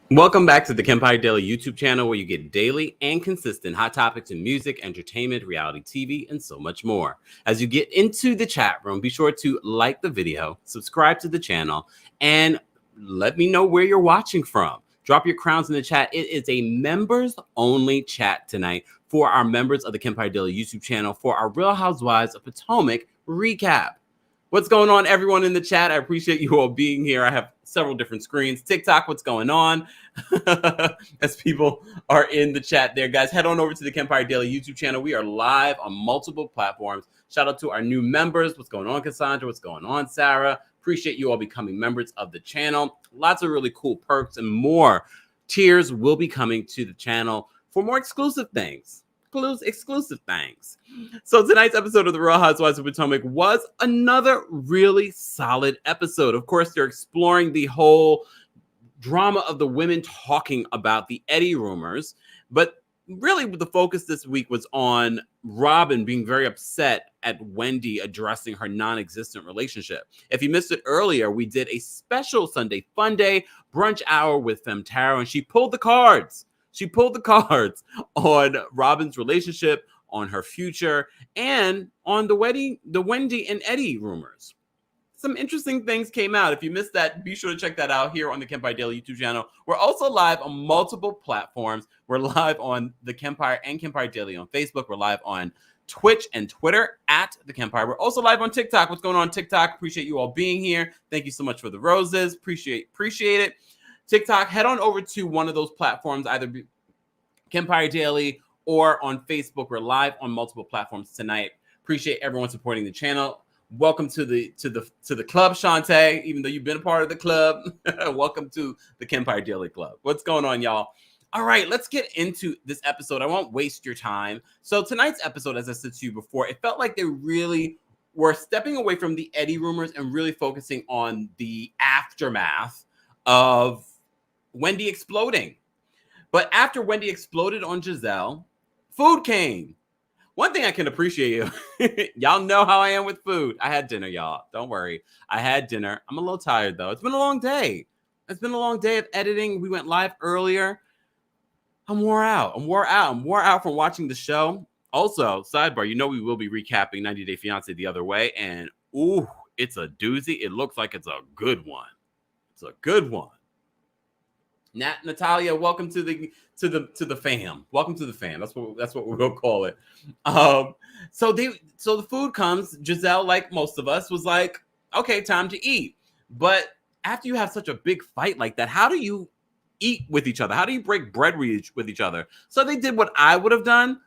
Welcome back to the Kempire Daily YouTube channel, where you get daily and consistent hot topics in music, entertainment, reality TV, and so much more. As you get into the chat room, be sure to like the video, subscribe to the channel, and let me know where you're watching from. Drop your crowns in the chat. It is a members-only chat tonight for our members of the Kempire Daily YouTube channel for our Real Housewives of Potomac recap. What's going on, everyone in the chat? I appreciate you all being here. I have several different screens. TikTok, what's going on? As people are in the chat there, guys, head on over to the Kempire Daily YouTube channel. We are live on multiple platforms. Shout out to our new members. What's going on, Cassandra? What's going on, Sarah? Appreciate you all becoming members of the channel. Lots of really cool perks and more tiers will be coming to the channel for more exclusive things. Exclusive things. So tonight's episode of the Real Housewives of Potomac was another really solid episode. Of course, they're exploring the whole drama of the women talking about the Eddie rumors, but really the focus this week was on Robin being very upset at Wendy addressing her non-existent relationship. If you missed it earlier, we did a special Sunday Fun Day brunch hour with Femtaro, and she pulled the cards. She pulled the cards on Robin's relationship, on her future, and on the Wendy and Eddie rumors. Some interesting things came out. If you missed that, be sure to check that out here on the Kempire Daily YouTube channel. We're also live on multiple platforms. We're live on the Kempire and Kempire Daily on Facebook. We're live on Twitch and Twitter at the Kempire. We're also live on TikTok. What's going on TikTok? Appreciate you all being here. Thank you so much for the roses. Appreciate it. TikTok, head on over to one of those platforms, either Kempire Daily or on Facebook. We're live on multiple platforms tonight. Appreciate everyone supporting the channel. Welcome to the club, Shantae. Even though you've been a part of the club, welcome to the Kempire Daily Club. What's going on, y'all? All right, let's get into this episode. I won't waste your time. So tonight's episode, as I said to you before, it felt like they really were stepping away from the Eddie rumors and really focusing on the aftermath of Wendy exploding. But after Wendy exploded on Gizelle, food came. One thing I can appreciate, y'all know how I am with food. I had dinner, y'all. Don't worry. I had dinner. I'm a little tired, though. It's been a long day. It's been a long day of editing. We went live earlier. I'm wore out. I'm wore out from watching the show. Also, sidebar, you know we will be recapping 90 Day Fiancé the other way. And, ooh, it's a doozy. It looks like it's a good one. It's a good one. Natalia, welcome to the fam. Welcome to the fam. That's what we'll call it. So the food comes. Gizelle, like most of us, was like, okay, time to eat. But after you have such a big fight like that, how do you eat with each other? How do you break bread with each other? So they did what I would have done.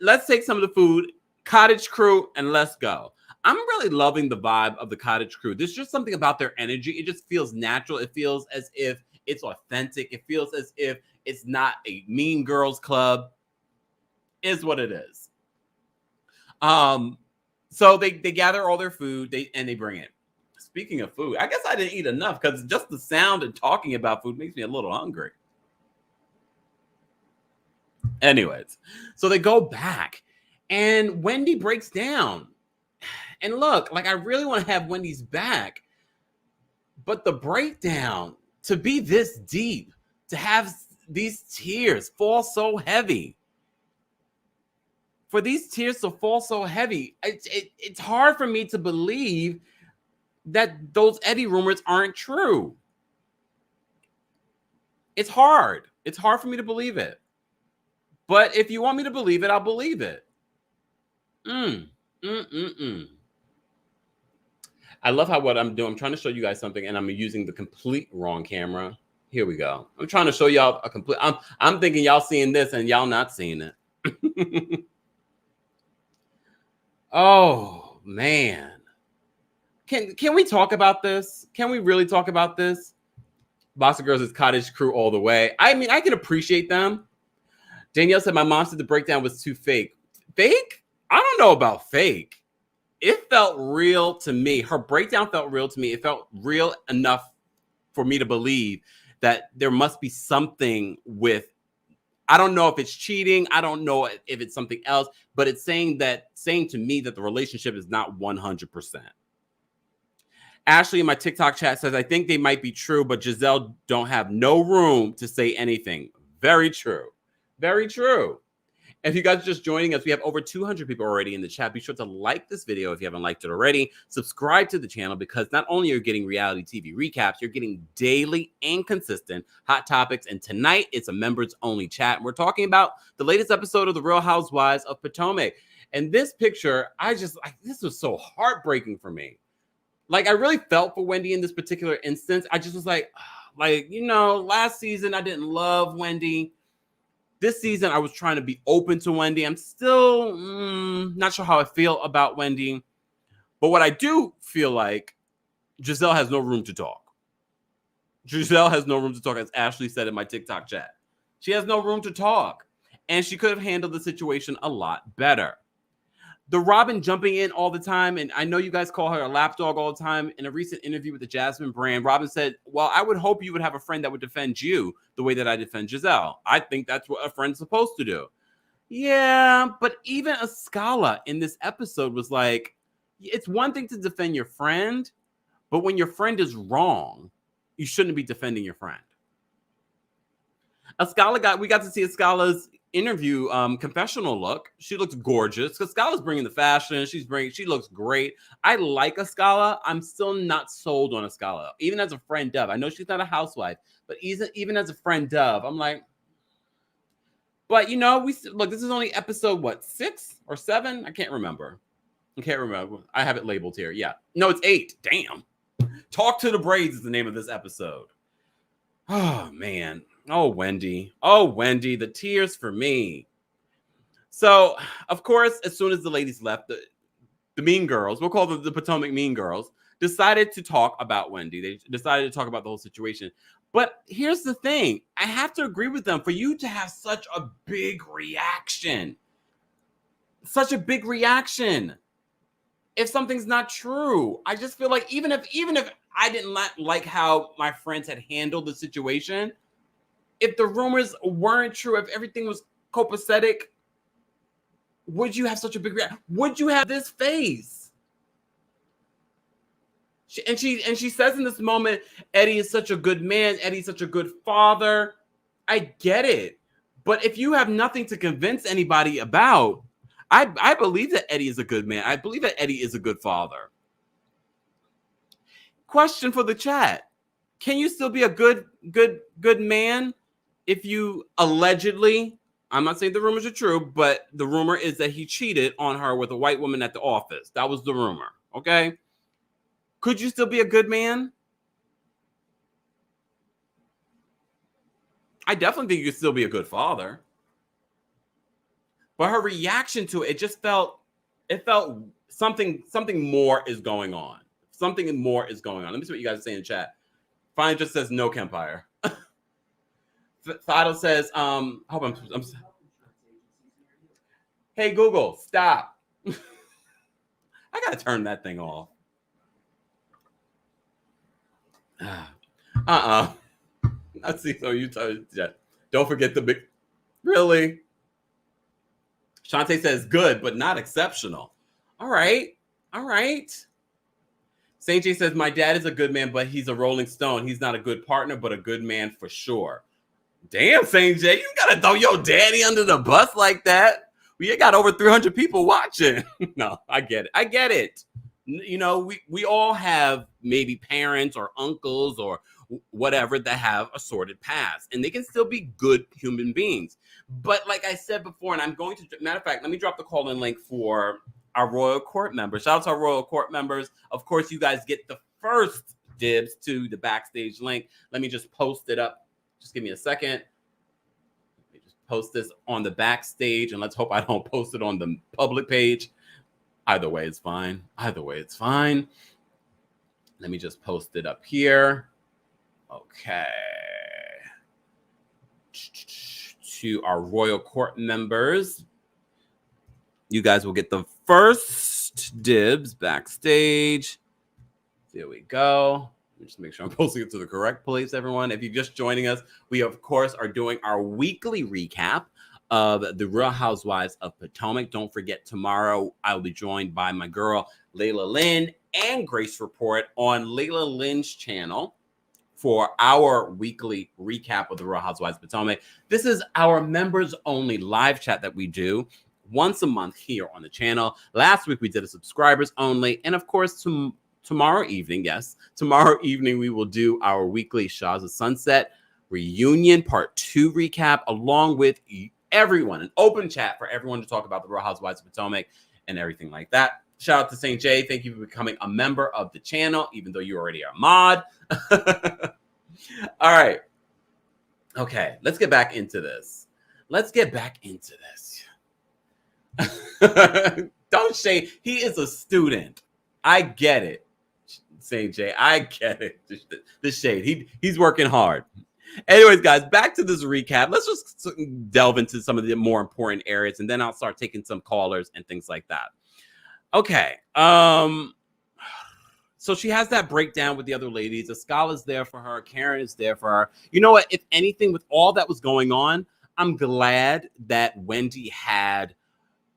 Let's take some of the food, cottage crew, and let's go. I'm really loving the vibe of the cottage crew. There's just something about their energy. It just feels natural. It feels as if it's authentic. It feels as if it's not a Mean Girls club. Is what it is. So they gather all their food and they bring it. Speaking of food, I guess I didn't eat enough because just the sound and talking about food makes me a little hungry. Anyways, so they go back and Wendy breaks down. And look, like I really want to have Wendy's back, but the breakdown, to be this deep, to have these tears fall so heavy, for these tears to fall so heavy, it's hard for me to believe that those Eddie rumors aren't true. It's hard. It's hard for me to believe it. But if you want me to believe it, I'll believe it. I love how what I'm doing. I'm trying to show you guys something, and I'm using the complete wrong camera. Here we go. I'm trying to show y'all a complete. I'm thinking y'all seeing this and y'all not seeing it. Oh man, can we talk about this? Can we really talk about this? Boss of Girls is cottage crew all the way. I mean, I can appreciate them. Danielle said my mom said the breakdown was too fake. Fake? I don't know about fake. It felt real to me. Her breakdown felt real to me. It felt real enough for me to believe that there must be something with, I don't know if it's cheating. I don't know if it's something else, but it's saying to me that the relationship is not 100%. Ashley in my TikTok chat says, I think they might be true, but Gizelle don't have no room to say anything. Very true. Very true. If you guys are just joining us, we have over 200 people already in the chat. Be sure to like this video if you haven't liked it already. Subscribe to the channel because not only are you getting reality TV recaps, you're getting daily and consistent hot topics. And tonight, it's a members only chat. We're talking about the latest episode of The Real Housewives of Potomac. And this picture, this was so heartbreaking for me. Like, I really felt for Wendy in this particular instance. I just was like, last season, I didn't love Wendy. This season, I was trying to be open to Wendy. I'm still not sure how I feel about Wendy. But what I do feel like, Gizelle has no room to talk. Gizelle has no room to talk, as Ashley said in my TikTok chat. She has no room to talk. And she could have handled the situation a lot better. The Robin jumping in all the time, and I know you guys call her a lapdog all the time. In a recent interview with the Jasmine brand, Robin said, well, I would hope you would have a friend that would defend you the way that I defend Gizelle. I think that's what a friend's supposed to do. Yeah, but even Ascala in this episode was like, it's one thing to defend your friend, but when your friend is wrong, you shouldn't be defending your friend. We got to see Ascala's interview confessional look. She looks gorgeous because Scala's bringing the fashion. She looks great. I like Ascala. I'm still not sold on Ascala, even as a friend of. I know she's not a housewife, but even as a friend of, I'm like, but this is only episode 6 or 7? I can't remember. I have it labeled here. Yeah, no, it's 8. Damn. Talk to the Braids is the name of this episode. Oh man. Oh, Wendy, the tears for me. So, of course, as soon as the ladies left, the Mean Girls, we'll call them the Potomac Mean Girls, decided to talk about Wendy. They decided to talk about the whole situation. But here's the thing. I have to agree with them. For you to have such a big reaction, if something's not true, I just feel like even if I didn't like how my friends had handled the situation, if the rumors weren't true, if everything was copacetic, would you have such a big reaction? Would you have this face? She says in this moment, Eddie is such a good man. Eddie's such a good father. I get it. But if you have nothing to convince anybody about, I believe that Eddie is a good man. I believe that Eddie is a good father. Question for the chat. Can you still be a good man if you allegedly, I'm not saying the rumors are true, but the rumor is that he cheated on her with a white woman at the office. That was the rumor, okay? Could you still be a good man? I definitely think you could still be a good father. But her reaction to it just felt something more is going on. Something more is going on. Let me see what you guys say in the chat. Fine just says no Kempire. Fido says, hope I'm hey, Google, stop. I got to turn that thing off. I see. So you don't forget the big, really? Shantae says good, but not exceptional. All right. St. J says, my dad is a good man, but he's a Rolling Stone. He's not a good partner, but a good man for sure. Damn, St. J, you gotta throw your daddy under the bus like that. We got over 300 people watching. No, I get it. We all have maybe parents or uncles or whatever that have a sordid past, and they can still be good human beings. But like I said before, and I'm going to, matter of fact, let me drop the call-in link for our Royal Court members. Shout out to our Royal Court members. Of course, you guys get the first dibs to the backstage link. Let me just post it up. Just give me a second. Let me just post this on the backstage, and let's hope I don't post it on the public page. Either way, it's fine. Let me just post it up here. Okay. To our Royal Court members, you guys will get the first dibs backstage. There we go. Let me just make sure I'm posting it to the correct place, everyone. If you're just joining us, we, of course, are doing our weekly recap of the Real Housewives of Potomac. Don't forget, tomorrow, I'll be joined by my girl, Layla Lynn, and Grace Report on Layla Lynn's channel for our weekly recap of the Real Housewives of Potomac. This is our members only live chat that we do once a month here on the channel. Last week we did a subscribers only, and of course tomorrow evening, we will do our weekly Shahs of Sunset reunion part 2 recap, along with everyone, an open chat for everyone to talk about the Real Housewives of Potomac and everything like that. Shout out to St. J. Thank you for becoming a member of the channel, even though you already are a mod. All right. Okay, let's get back into this. Don't shade. He is a student. I get it, St. J. I get it. The shade. He's working hard. Anyways, guys, back to this recap. Let's just delve into some of the more important areas, and then I'll start taking some callers and things like that. Okay. So she has that breakdown with the other ladies. Askala's there for her. Karen is there for her. You know what? If anything, with all that was going on, I'm glad that Wendy had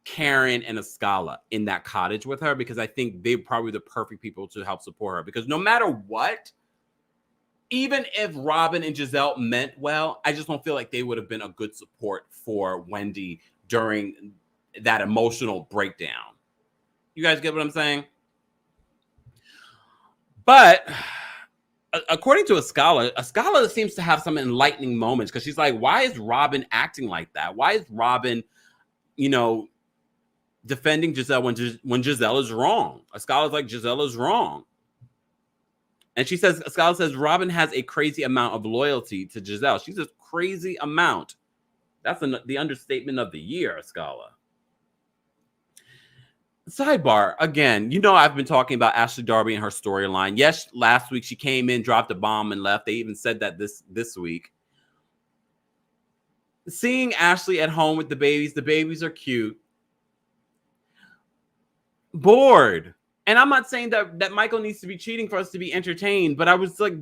Karen and Askala in that cottage with her, because I think they're probably the perfect people to help support her. Because no matter what, even if Robin and Gizelle meant well, I just don't feel like they would have been a good support for Wendy during that emotional breakdown. You guys get what I'm saying? But according to Askala seems to have some enlightening moments, because she's like, why is Robin acting like that? Why is Robin, defending Gizelle when Gizelle is wrong? Askala's like, Gizelle is wrong. And Askala says, Robin has a crazy amount of loyalty to Gizelle. She says, crazy amount. That's the understatement of the year, Askala. Sidebar, again, I've been talking about Ashley Darby and her storyline. Yes, last week she came in, dropped a bomb, and left. They even said that this week. Seeing Ashley at home with the babies are cute. Bored. And I'm not saying that Michael needs to be cheating for us to be entertained, but I was like,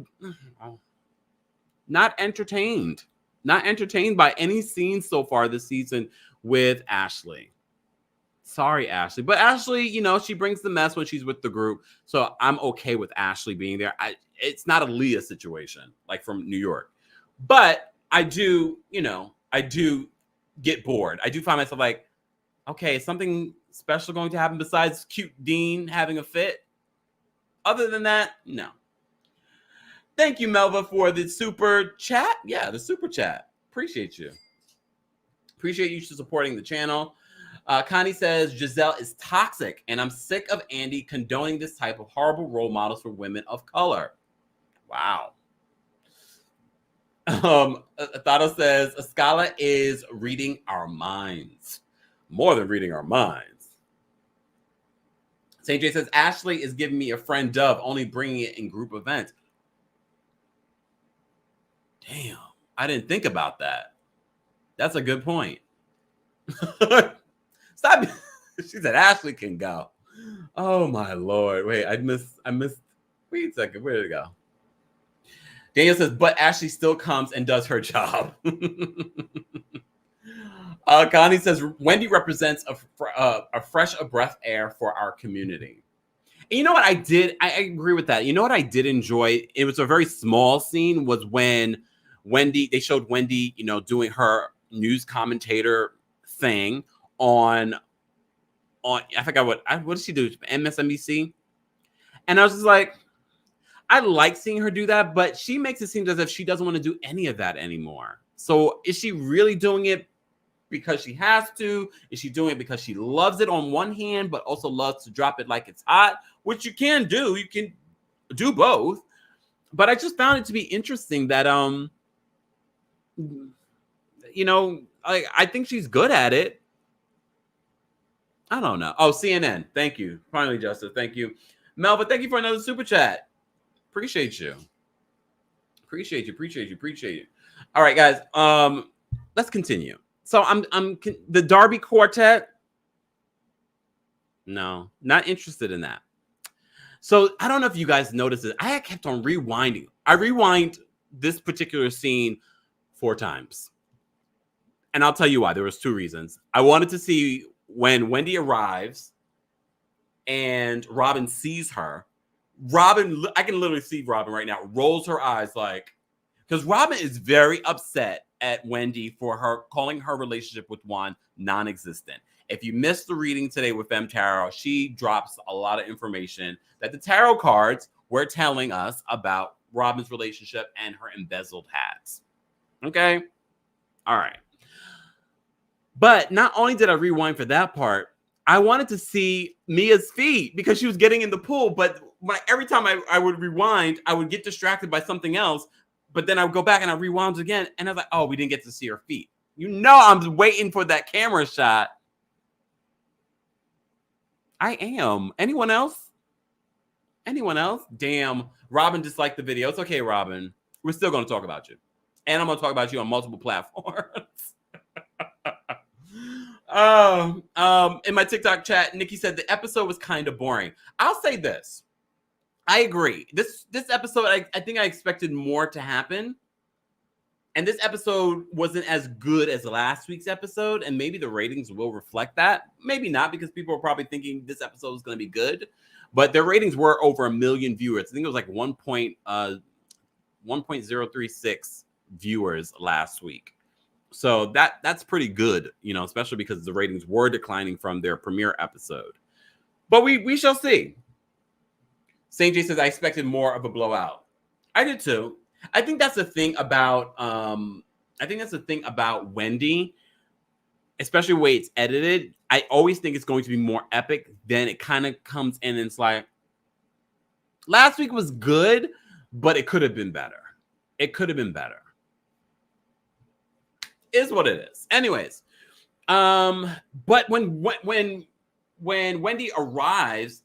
not entertained. Not entertained by any scenes so far this season with Ashley. Sorry, Ashley. But Ashley, she brings the mess when she's with the group. So I'm okay with Ashley being there. It's not a Leah situation, like from New York. But I do get bored. I do find myself like, okay, is something special going to happen besides cute Dean having a fit? Other than that, no. Thank you, Melva, for the super chat. Yeah, the super chat. Appreciate you. Appreciate you supporting the channel. Connie says, Gizelle is toxic, and I'm sick of Andy condoning this type of horrible role models for women of color. Wow. Thado says, Askala is reading our minds. More than reading our minds. St. J says, Ashley is giving me a friend Dove, only bringing it in group events. Damn, I didn't think about that. That's a good point. Stop. She said Ashley can go. Oh my Lord. Wait, I missed. Wait a second. Where did it go? Daniel says, but Ashley still comes and does her job. Connie says, Wendy represents a fresh breath air for our community. And you know what I did? I agree with that. You know what I did enjoy? It was a very small scene, was when they showed Wendy, doing her news commentator thing on I forgot what did she do? MSNBC. And I was just like, I like seeing her do that, but she makes it seem as if she doesn't want to do any of that anymore. So is she really doing it because she has to? Is she doing it because she loves it on one hand, but also loves to drop it like it's hot, which you can do. You can do both. But I just found it to be interesting that, I think she's good at it. I don't know. Oh, CNN. Thank you. Finally, Justice. Thank you. Melva, thank you for another super chat. Appreciate you. Appreciate you. All right, guys. Let's continue. So I'm the Darby Quartet. No, not interested in that. So I don't know if you guys noticed this. I kept on rewinding. I rewind this particular scene 4 times. And I'll tell you why. There was 2 reasons. I wanted to see when Wendy arrives and Robin sees her. Robin, I can literally see Robin right now, rolls her eyes like, because Robin is very upset at Wendy for her calling her relationship with Juan non-existent. If you missed the reading today with Femme Tarot, she drops a lot of information that the tarot cards were telling us about Robin's relationship and her embezzled hats. Okay? All right. But not only did I rewind for that part, I wanted to see Mia's feet because she was getting in the pool. But every time I would rewind, I would get distracted by something else. But then I would go back and I rewound again. And I was like, oh, we didn't get to see her feet. You know, I'm waiting for that camera shot. I am. Anyone else? Anyone else? Damn. Robin disliked the video. It's okay, Robin. We're still going to talk about you. And I'm going to talk about you on multiple platforms. In my TikTok chat, Nikki said the episode was kind of boring. I'll say this. I agree. This episode, I think I expected more to happen. And this episode wasn't as good as last week's episode. And maybe the ratings will reflect that. Maybe not, because people are probably thinking this episode is going to be good. But their ratings were over 1 million viewers. I think it was like 1.036 viewers last week. So that's pretty good, you know, especially because the ratings were declining from their premiere episode. But we shall see. St. J says, I expected more of a blowout. I did too. I think that's the thing about Wendy, especially the way it's edited. I always think it's going to be more epic. Then it kind of comes in and it's like, last week was good, but it could have been better. It could have been better. Is what it is. Anyways, but when Wendy arrives,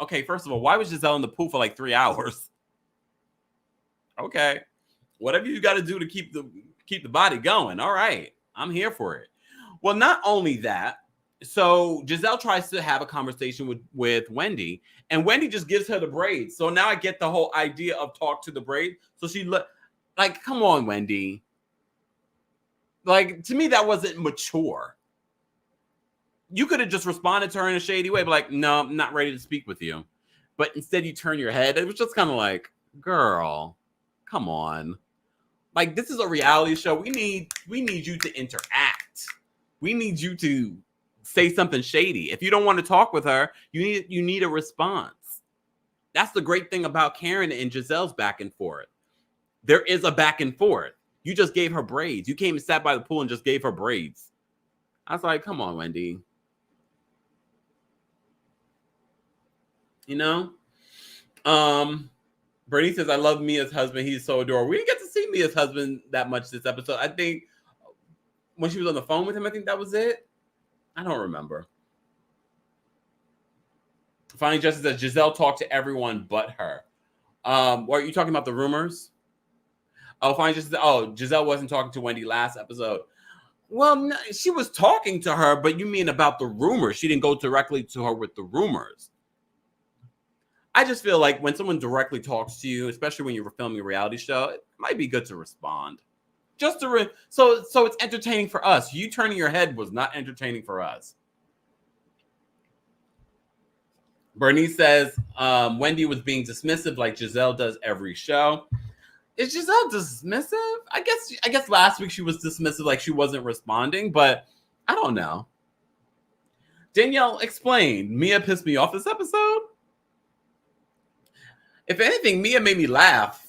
okay, first of all, why was Gizelle in the pool for like 3 hours? Okay, whatever you got to do to keep the body going. All right, I'm here for it. Well, not only that, so Gizelle tries to have a conversation with Wendy, and Wendy just gives her the braids. So now I get the whole idea of talk to the braid. So she like, come on, Wendy. Like, to me, that wasn't mature. You could have just responded to her in a shady way, but like, no, I'm not ready to speak with you. But instead, you turn your head. It was just kind of like, girl, come on. Like, this is a reality show. We need you to interact. We need you to say something shady. If you don't want to talk with her, you need a response. That's the great thing about Karen and Giselle's back and forth. There is a back and forth. You just gave her braids. You came and sat by the pool and just gave her braids. I was like, come on, Wendy. You know? Bernice says, I love Mia's husband. He's so adorable. We didn't get to see Mia's husband that much this episode. I think when she was on the phone with him, I think that was it. I don't remember. Finally, Justice says, Gizelle talked to everyone but her. What are you talking about, the rumors? Oh, fine. Gizelle wasn't talking to Wendy last episode. Well, no, she was talking to her, but you mean about the rumors. She didn't go directly to her with the rumors. I just feel like when someone directly talks to you, especially when you're filming a reality show, it might be good to respond. Just to so it's entertaining for us. You turning your head was not entertaining for us. Bernice says Wendy was being dismissive like Gizelle does every show. Is Gizelle dismissive? I guess last week she was dismissive, like she wasn't responding, but I don't know. Danielle, explain. Mia pissed me off this episode? If anything, Mia made me laugh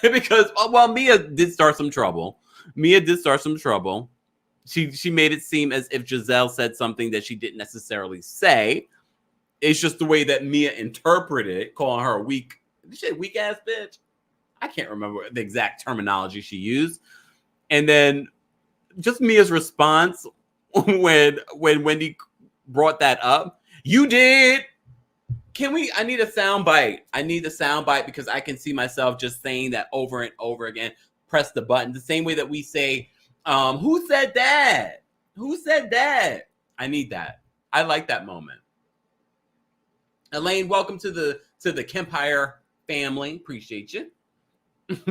because, well, Mia did start some trouble. She made it seem as if Gizelle said something that she didn't necessarily say. It's just the way that Mia interpreted it, calling her a weak ass bitch. I can't remember the exact terminology she used. And then just Mia's response when Wendy brought that up. You did. I need a sound bite. Because I can see myself just saying that over and over again. Press the button. The same way that we say, who said that? Who said that? I need that. I like that moment. Elaine, welcome to the Kempire family. Appreciate you.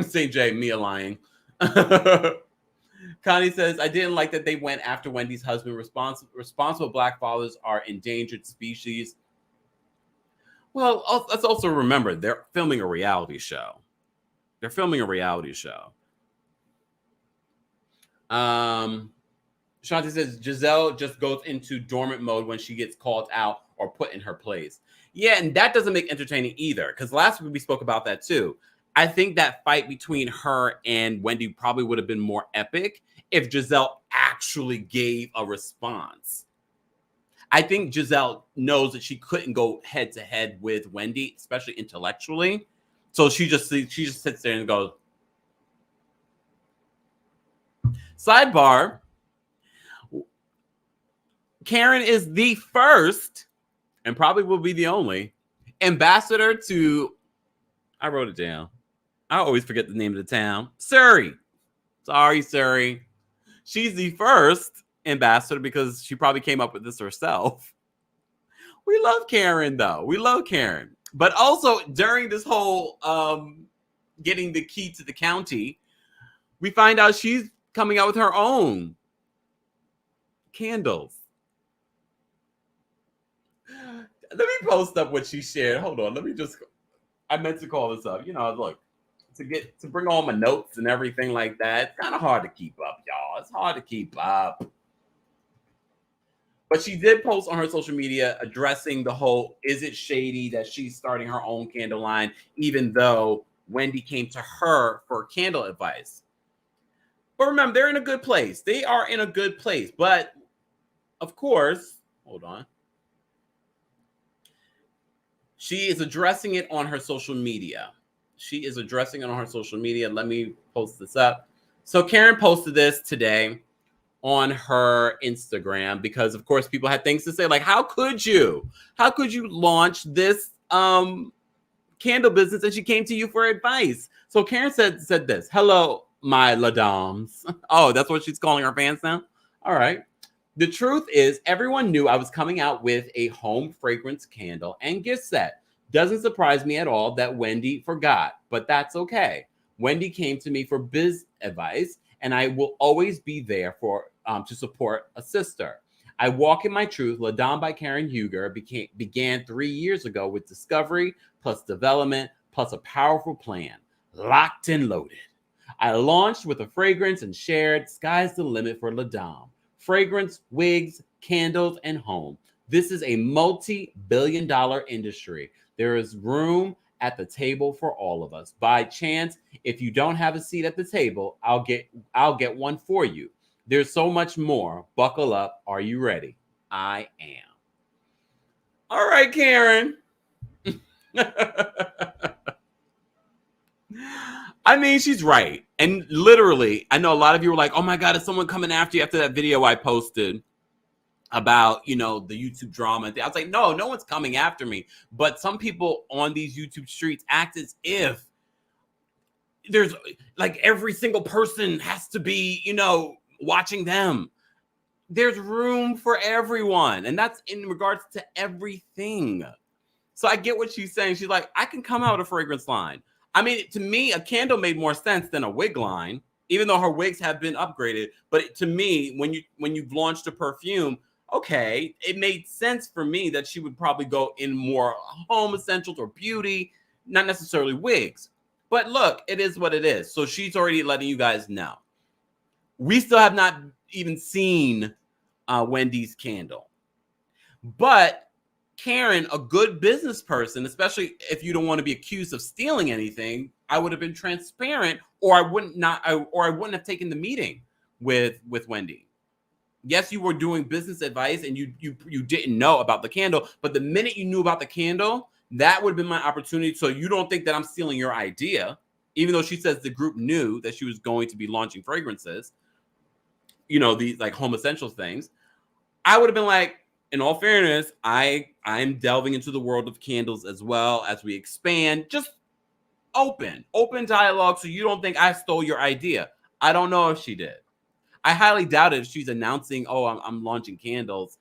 St. J, Mia lying. Connie says, I didn't like that they went after Wendy's husband. Responsible Black fathers are endangered species. Well, let's also remember they're filming a reality show. They're filming a reality show. Shanti says Gizelle just goes into dormant mode when she gets called out or put in her place. Yeah, and that doesn't make entertaining either. Because last week we spoke about that too. I think that fight between her and Wendy probably would have been more epic if Gizelle actually gave a response. I think Gizelle knows that she couldn't go head to head with Wendy, especially intellectually. So she just sits there and goes. Sidebar. Karen is the first, and probably will be the only, ambassador to, I wrote it down. I always forget the name of the town. Surrey. Sorry, Surrey. She's the first ambassador because she probably came up with this herself. We love Karen, though. We love Karen. But also, during this whole getting the key to the county, we find out she's coming out with her own candles. Let me post up what she shared. Hold on. I meant to call this up. Look, to bring all my notes and everything like that. It's kind of hard to keep up, y'all. It's hard to keep up. But she did post on her social media addressing the whole, is it shady that she's starting her own candle line, even though Wendy came to her for candle advice. But remember, they're in a good place. They are in a good place. But, of course, hold on. She is addressing it on her social media. Let me post this up. So Karen posted this today on her Instagram because, of course, people had things to say. Like, how could you launch this candle business? And she came to you for advice. So Karen said this. Hello, my la dames. Oh, that's what she's calling her fans now? All right. The truth is, everyone knew I was coming out with a home fragrance candle and gift set. Doesn't surprise me at all that Wendy forgot, but that's okay. Wendy came to me for biz advice, and I will always be there for to support a sister. I walk in my truth. La Dame by Karen Huger began 3 years ago with discovery plus development plus a powerful plan, locked and loaded. I launched with a fragrance and shared sky's the limit for La Dame. Fragrance, wigs, candles, and home. This is a multi-billion-dollar industry. There is room at the table for all of us. By chance, if you don't have a seat at the table, I'll get one for you. There's so much more. Buckle up. Are you ready? I am. All right, Karen. I mean, she's right. And literally, I know a lot of you were like, oh my God, is someone coming after you after that video I posted about, the YouTube drama? I was like, no one's coming after me. But some people on these YouTube streets act as if there's like every single person has to be, watching them. There's room for everyone. And that's in regards to everything. So I get what she's saying. She's like, I can come out with a fragrance line. I mean, to me, a candle made more sense than a wig line, even though her wigs have been upgraded. But to me, when you've launched a perfume, okay, it made sense for me that she would probably go in more home essentials or beauty, not necessarily wigs. But look, it is what it is. So she's already letting you guys know. We still have not even seen Wendy's candle. But Karen, a good business person, especially if you don't want to be accused of stealing anything, I would have been transparent, or I wouldn't have taken the meeting with Wendy. Yes, you were doing business advice and you didn't know about the candle, but the minute you knew about the candle, that would have been my opportunity. So you don't think that I'm stealing your idea, even though she says the group knew that she was going to be launching fragrances, these like home essentials things. I would have been like, in all fairness, I'm delving into the world of candles as well as we expand. Just open dialogue, so you don't think I stole your idea. I don't know if she did. I highly doubt it if she's announcing, oh, I'm launching candles,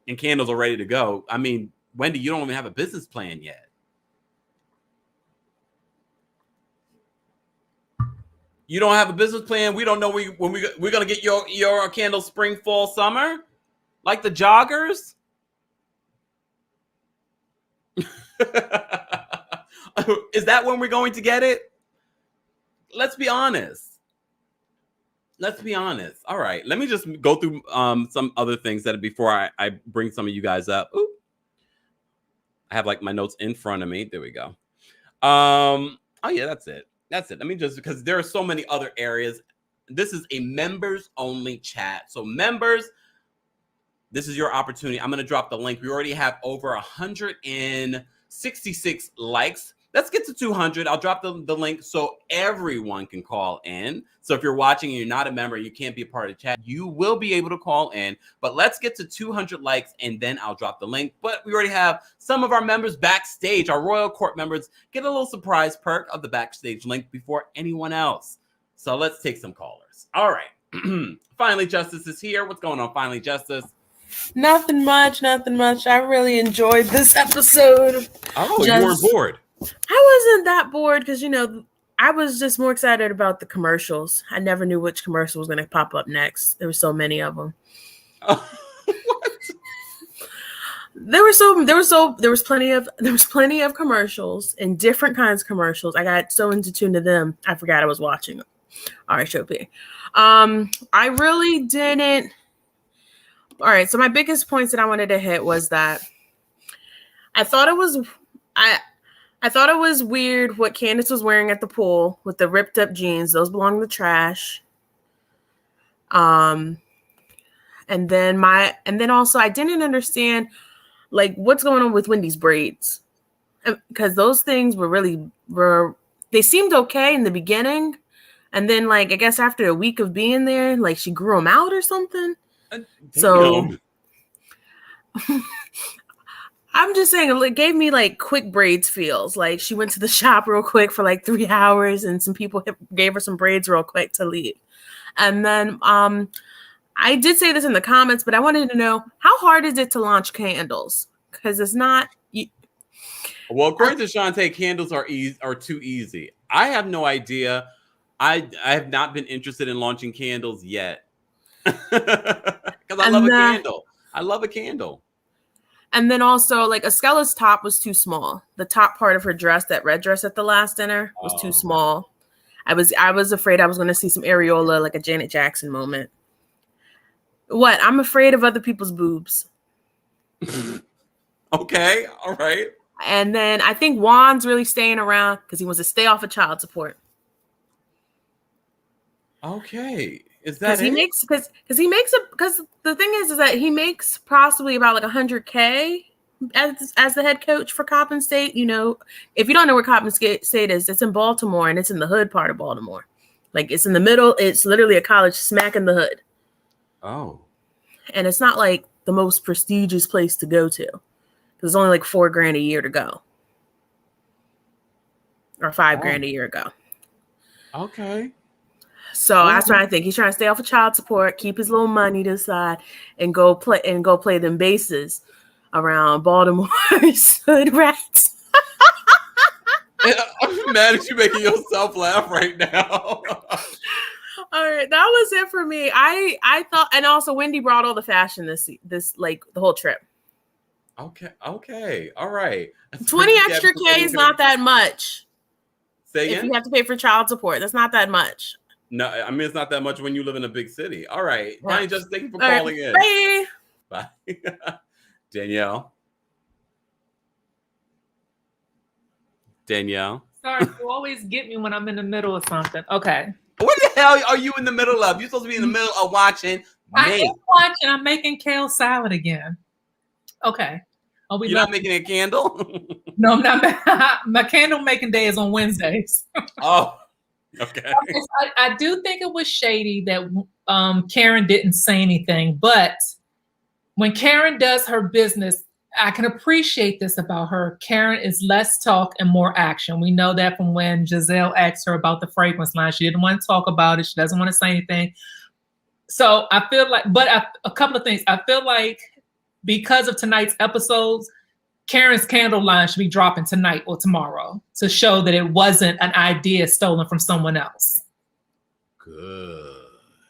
and candles are ready to go. I mean, Wendy, you don't even have a business plan yet. You don't have a business plan. We don't know when we're gonna get your candles spring, fall, summer. Like the joggers? Is that when we're going to get it? Let's be honest. Let's be honest. All right. Let me just go through some other things that before I bring some of you guys up. Ooh. I have like my notes in front of me. There we go. Oh yeah, that's it. That's it. Let me just, because there are so many other areas. This is a members only chat. So members, this is your opportunity. I'm going to drop the link. We already have over 166 likes. Let's get to 200. I'll drop the link so everyone can call in. So if you're watching and you're not a member, you can't be a part of the chat, you will be able to call in. But let's get to 200 likes and then I'll drop the link. But we already have some of our members backstage. Our Royal Court members get a little surprise perk of the backstage link before anyone else. So let's take some callers. All right. Finally, Justice is here. What's going on, Finally, Justice? Nothing much. I really enjoyed this episode. Oh, you weren't bored? I wasn't that bored because, you know, I was just more excited about the commercials. I never knew which commercial was going to pop up next. There were so many of them. What? There was plenty of commercials and different kinds of commercials. I got so into tune to them, I forgot I was watching RHOP. I really didn't. All right, so my biggest points that I wanted to hit was that I thought it was weird what Candace was wearing at the pool with the ripped up jeans. Those belong in the trash. And then also I didn't understand like what's going on with Wendy's braids, because those things they seemed okay in the beginning, and then like I guess after a week of being there, like she grew them out or something. So I'm just saying it gave me like quick braids feels. Like she went to the shop real quick for like 3 hours and some people gave her some braids real quick to leave. And then I did say this in the comments, but I wanted to know, how hard is it to launch candles? Because it's not. Well, according to Shantae, candles are too easy. I have no idea. I have not been interested in launching candles yet. Because I love a candle. I love a candle. And then also, like, Eskella's top was too small. The top part of her dress, that red dress at the last dinner, was too small. I was afraid I was going to see some areola, like a Janet Jackson moment. What? I'm afraid of other people's boobs. Okay, all right. And then I think Juan's really staying around because he wants to stay off of child support. Okay. Is that because the thing is that he makes possibly about like $100K as the head coach for Coppin State. You know, if you don't know where Coppin State is, it's in Baltimore and it's in the hood part of Baltimore. Like it's in the middle. It's literally a college smack in the hood. Oh. And it's not like the most prestigious place to go to. There's only like $4,000 a year to go. Or $5,000 a year ago. Okay. So that's what I think. He's trying to stay off of child support, keep his little money to the side, and go play them bases around Baltimore's hood rats. I'm mad at you making yourself laugh right now. All right, that was it for me. I thought, and also Wendy brought all the fashion this like the whole trip. Okay, all right. 20 extra K is not that much. Say again? If you have to pay for child support, that's not that much. No, I mean, it's not that much when you live in a big city. All right. Yeah. Fine, just thank you for calling in. Bye. Bye. Danielle. Sorry, you always get me when I'm in the middle of something. Okay. What the hell are you in the middle of? You're supposed to be in the middle of watching. I am watching. I'm making kale salad again. Okay. You're not making a candle? No, I'm not. My candle making day is on Wednesdays. Oh. Okay. I do think it was shady that Karen didn't say anything, but when Karen does her business, I can appreciate this about her. Karen is less talk and more action. We know that from when Gizelle asked her about the fragrance line. She didn't want to talk about it. She doesn't want to say anything. So I feel like, a couple of things. I feel like because of tonight's episodes, Karen's candle line should be dropping tonight or tomorrow to show that it wasn't an idea stolen from someone else. Good.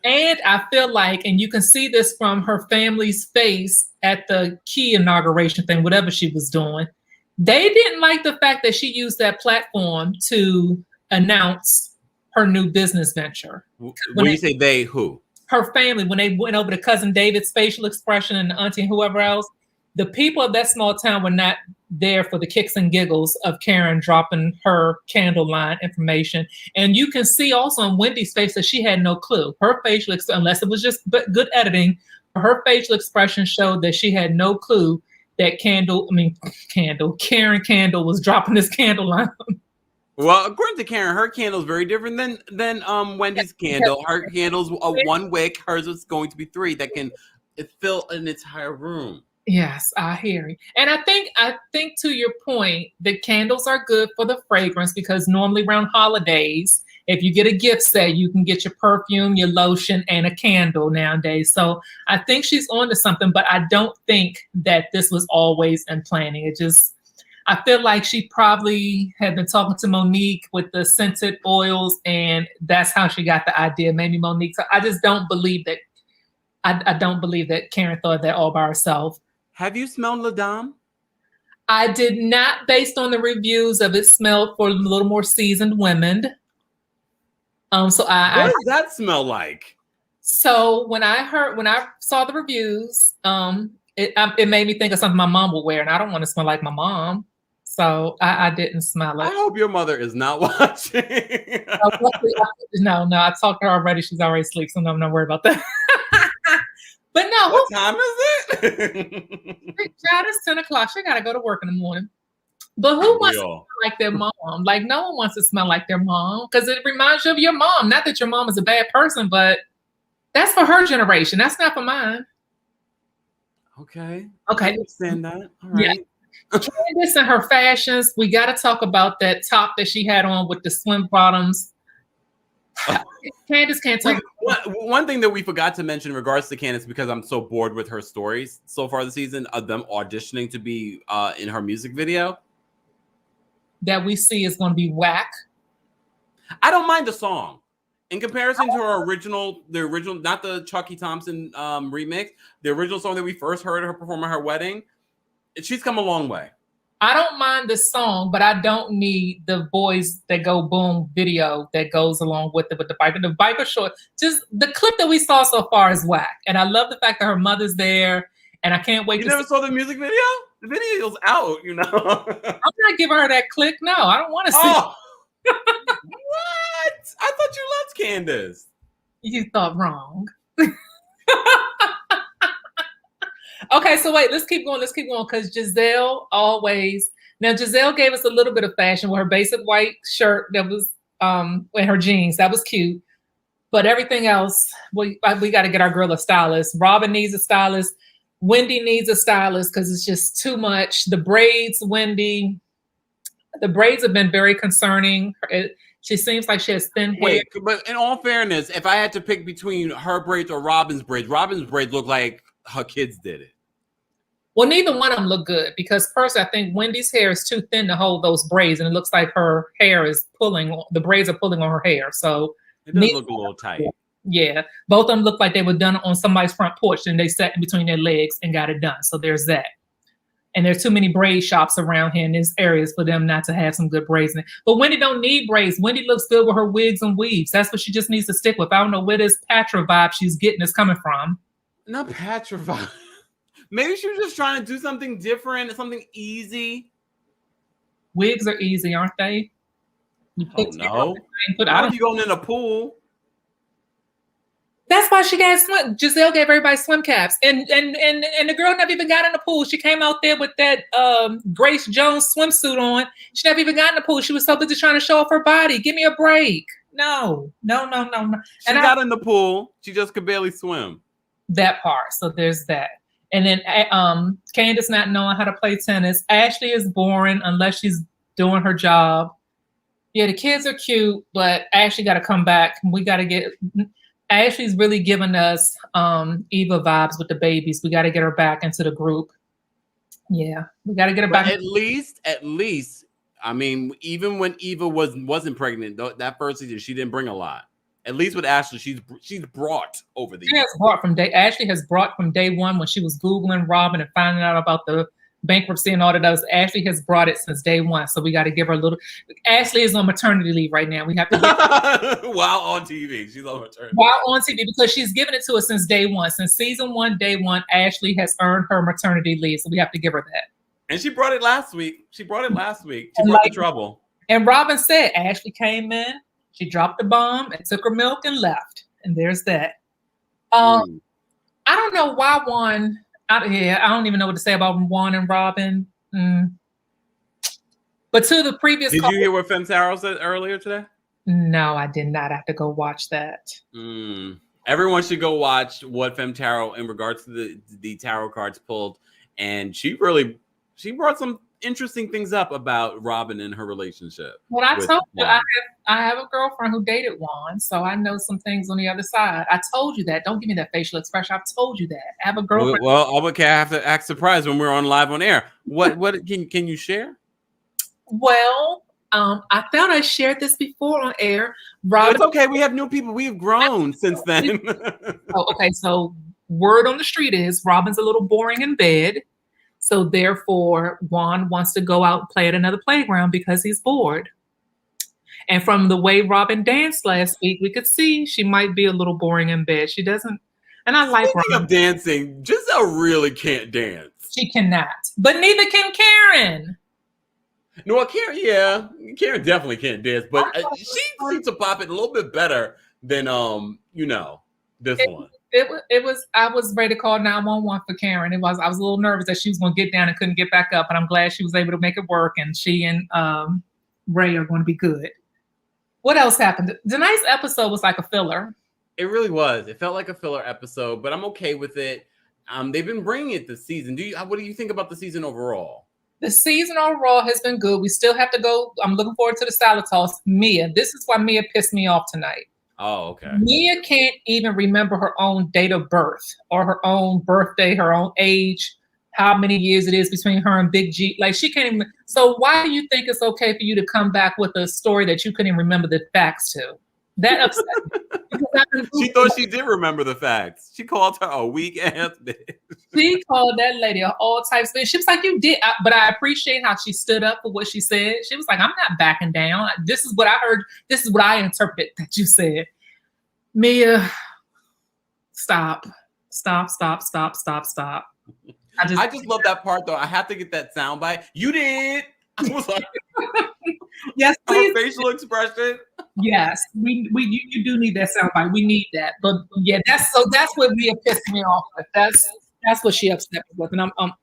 And I feel like, and you can see this from her family's face at the key inauguration thing, whatever she was doing, They didn't like the fact that she used that platform to announce her new business venture. When you say they, who? Her family, when they went over to Cousin David's facial expression and the auntie and whoever else, the people of that small town were not there for the kicks and giggles of Karen dropping her candle line information. And you can see also on Wendy's face that she had no clue. Her facial expression, unless it was just good editing, her facial expression showed that she had no clue that Karen Candle was dropping this candle line. Well, according to Karen, her candle is very different than Wendy's candle. Her candle's a one wick. Hers is going to be 3 that can fill an entire room. Yes, I hear you. And I think to your point, the candles are good for the fragrance because normally around holidays, if you get a gift set, you can get your perfume, your lotion, and a candle nowadays. So I think she's on to something, but I don't think that this was always in planning. I feel like she probably had been talking to Monique with the scented oils, and that's how she got the idea. Maybe Monique. So I just don't believe that. I don't believe that Karen thought that all by herself. Have you smelled La Dame? I did not, based on the reviews of it, smelled for a little more seasoned women. What does that smell like? So when I saw the reviews, it made me think of something my mom would wear, and I don't want to smell like my mom. So I didn't smell it. I hope your mother is not watching. No, I talked to her already. She's already asleep, so I'm not worried about that. But no. What time is it? Child, it's 10 o'clock. She got to go to work in the morning. But who wants to smell like their mom? Like, no one wants to smell like their mom because it reminds you of your mom. Not that your mom is a bad person, but that's for her generation. That's not for mine. Okay. I understand that. All right. Yeah. Candace and her fashions. We got to talk about that top that she had on with the slim bottoms. Candace can't tell. One thing that we forgot to mention in regards to Candace, because I'm so bored with her stories so far this season of them auditioning to be in her music video that we see is going to be whack. I don't mind the song in comparison to her the original, not the Chucky Thompson remix, the original song that we first heard her perform at her wedding. She's come a long way. I don't mind the song, but I don't need the Boys That Go Boom video that goes along with it, with the Viper. The Viper short, just the clip that we saw so far is whack. And I love the fact that her mother's there, and I can't wait. You never saw the music video? The video's out, you know. I'm not giving her that click. No, I don't want to see. Oh. What? I thought you loved Candace. You thought wrong. Okay, so wait, let's keep going because Gizelle always. Now Gizelle gave us a little bit of fashion with her basic white shirt that was and her jeans. That was cute. But everything else, we got to get our girl a stylist. Robin needs a stylist. Wendy needs a stylist because it's just too much. The braids, Wendy, the braids have been very concerning. She seems like she has thin hair. Wait, but in all fairness, if I had to pick between her braids or Robin's braids look like her kids did it. Well, neither one of them look good because first, I think Wendy's hair is too thin to hold those braids, and it looks like her hair is the braids are pulling on her hair. So it does look a little tight. Yeah, both of them look like they were done on somebody's front porch, and they sat in between their legs and got it done. So there's that. And there's too many braid shops around here in these areas for them not to have some good braids in it. But Wendy don't need braids. Wendy looks good with her wigs and weaves. That's what she just needs to stick with. I don't know where this Patra vibe she's getting is coming from. Not Patra vibe. Maybe she was just trying to do something different, something easy. Wigs are easy, aren't they? You know. How are you going in a pool? That's why she got Gizelle gave everybody swim caps, and the girl never even got in the pool. She came out there with that Grace Jones swimsuit on. She never even got in the pool. She was so busy trying to show off her body. Give me a break. No. She got in the pool. She just could barely swim. That part. So there's that. And then Candace not knowing how to play tennis. Ashley is boring unless she's doing her job. Yeah, the kids are cute, but Ashley got to come back. We got to get. Ashley's really giving us Eva vibes with the babies. We got to get her back into the group. Yeah, we got to get her back. At least. I mean, even when Eva wasn't pregnant, that first season, she didn't bring a lot. At least with Ashley, she's brought over the years. Ashley has brought from day one when she was Googling Robin and finding out about the bankruptcy and all of those. Ashley has brought it since day one, so we got to give her a little. Ashley is on maternity leave right now. We have to give while on TV. She's on maternity. While on TV, because she's given it to us since day one. Since season 1, day 1, Ashley has earned her maternity leave, so we have to give her that. And she brought it last week. She brought the trouble. And Robin said Ashley came in, she dropped the bomb and took her milk and left. And there's that. I don't know why Juan. I don't even know what to say about Juan and Robin. But to the previous. Did you hear what Femtaro said earlier today? No, I did not. I have to go watch that. Everyone should go watch what Femtaro in regards to the tarot cards pulled, and she brought some interesting things up about Robin and her relationship. Well, I told you I have a girlfriend who dated Juan, so I know some things on the other side. I told you that. Don't give me that facial expression. I've told you that. I have a girlfriend. Well, okay, I have to act surprised when we're on live on air. What can you share? Well, I thought I shared this before on air. Robin, it's okay. We have new people. We have grown since then. Okay. So word on the street is Robin's a little boring in bed. So therefore, Juan wants to go out and play at another playground because he's bored. And from the way Robin danced last week, we could see she might be a little boring in bed. She doesn't. And I like Speaking of dancing, Gizelle really can't dance. She cannot. But neither can Karen. No, Karen definitely can't dance, but she seems to pop it a little bit better than this one. It was. I was ready to call 911 for Karen. I was a little nervous that she was going to get down and couldn't get back up, but I'm glad she was able to make it work. And she and Ray are going to be good. What else happened? Tonight's episode was like a filler. It really was. It felt like a filler episode, but I'm okay with it. They've been bringing it this season. What do you think about the season overall? The season overall has been good. We still have to go. I'm looking forward to the salad toss. Mia. This is why Mia pissed me off tonight. Oh, okay. Mia can't even remember her own date of birth or her own birthday, her own age, how many years it is between her and Big G. Like, she can't even. So why do you think it's okay for you to come back with a story that you couldn't even remember the facts to? That upset me. She thought she did remember the facts. She called her a weak ass bitch. She called that lady all types of things. She was like, you did. But I appreciate how she stood up for what she said. She was like, I'm not backing down. This is what I heard. This is what I interpret that you said. Mia, stop. I just love that part, though. I have to get that soundbite. You did. I was like, yes, please. Her facial expression. Yes, you do need that soundbite. We need that. But yeah, that's what Mia pissed me off with. That's what she upset me with. And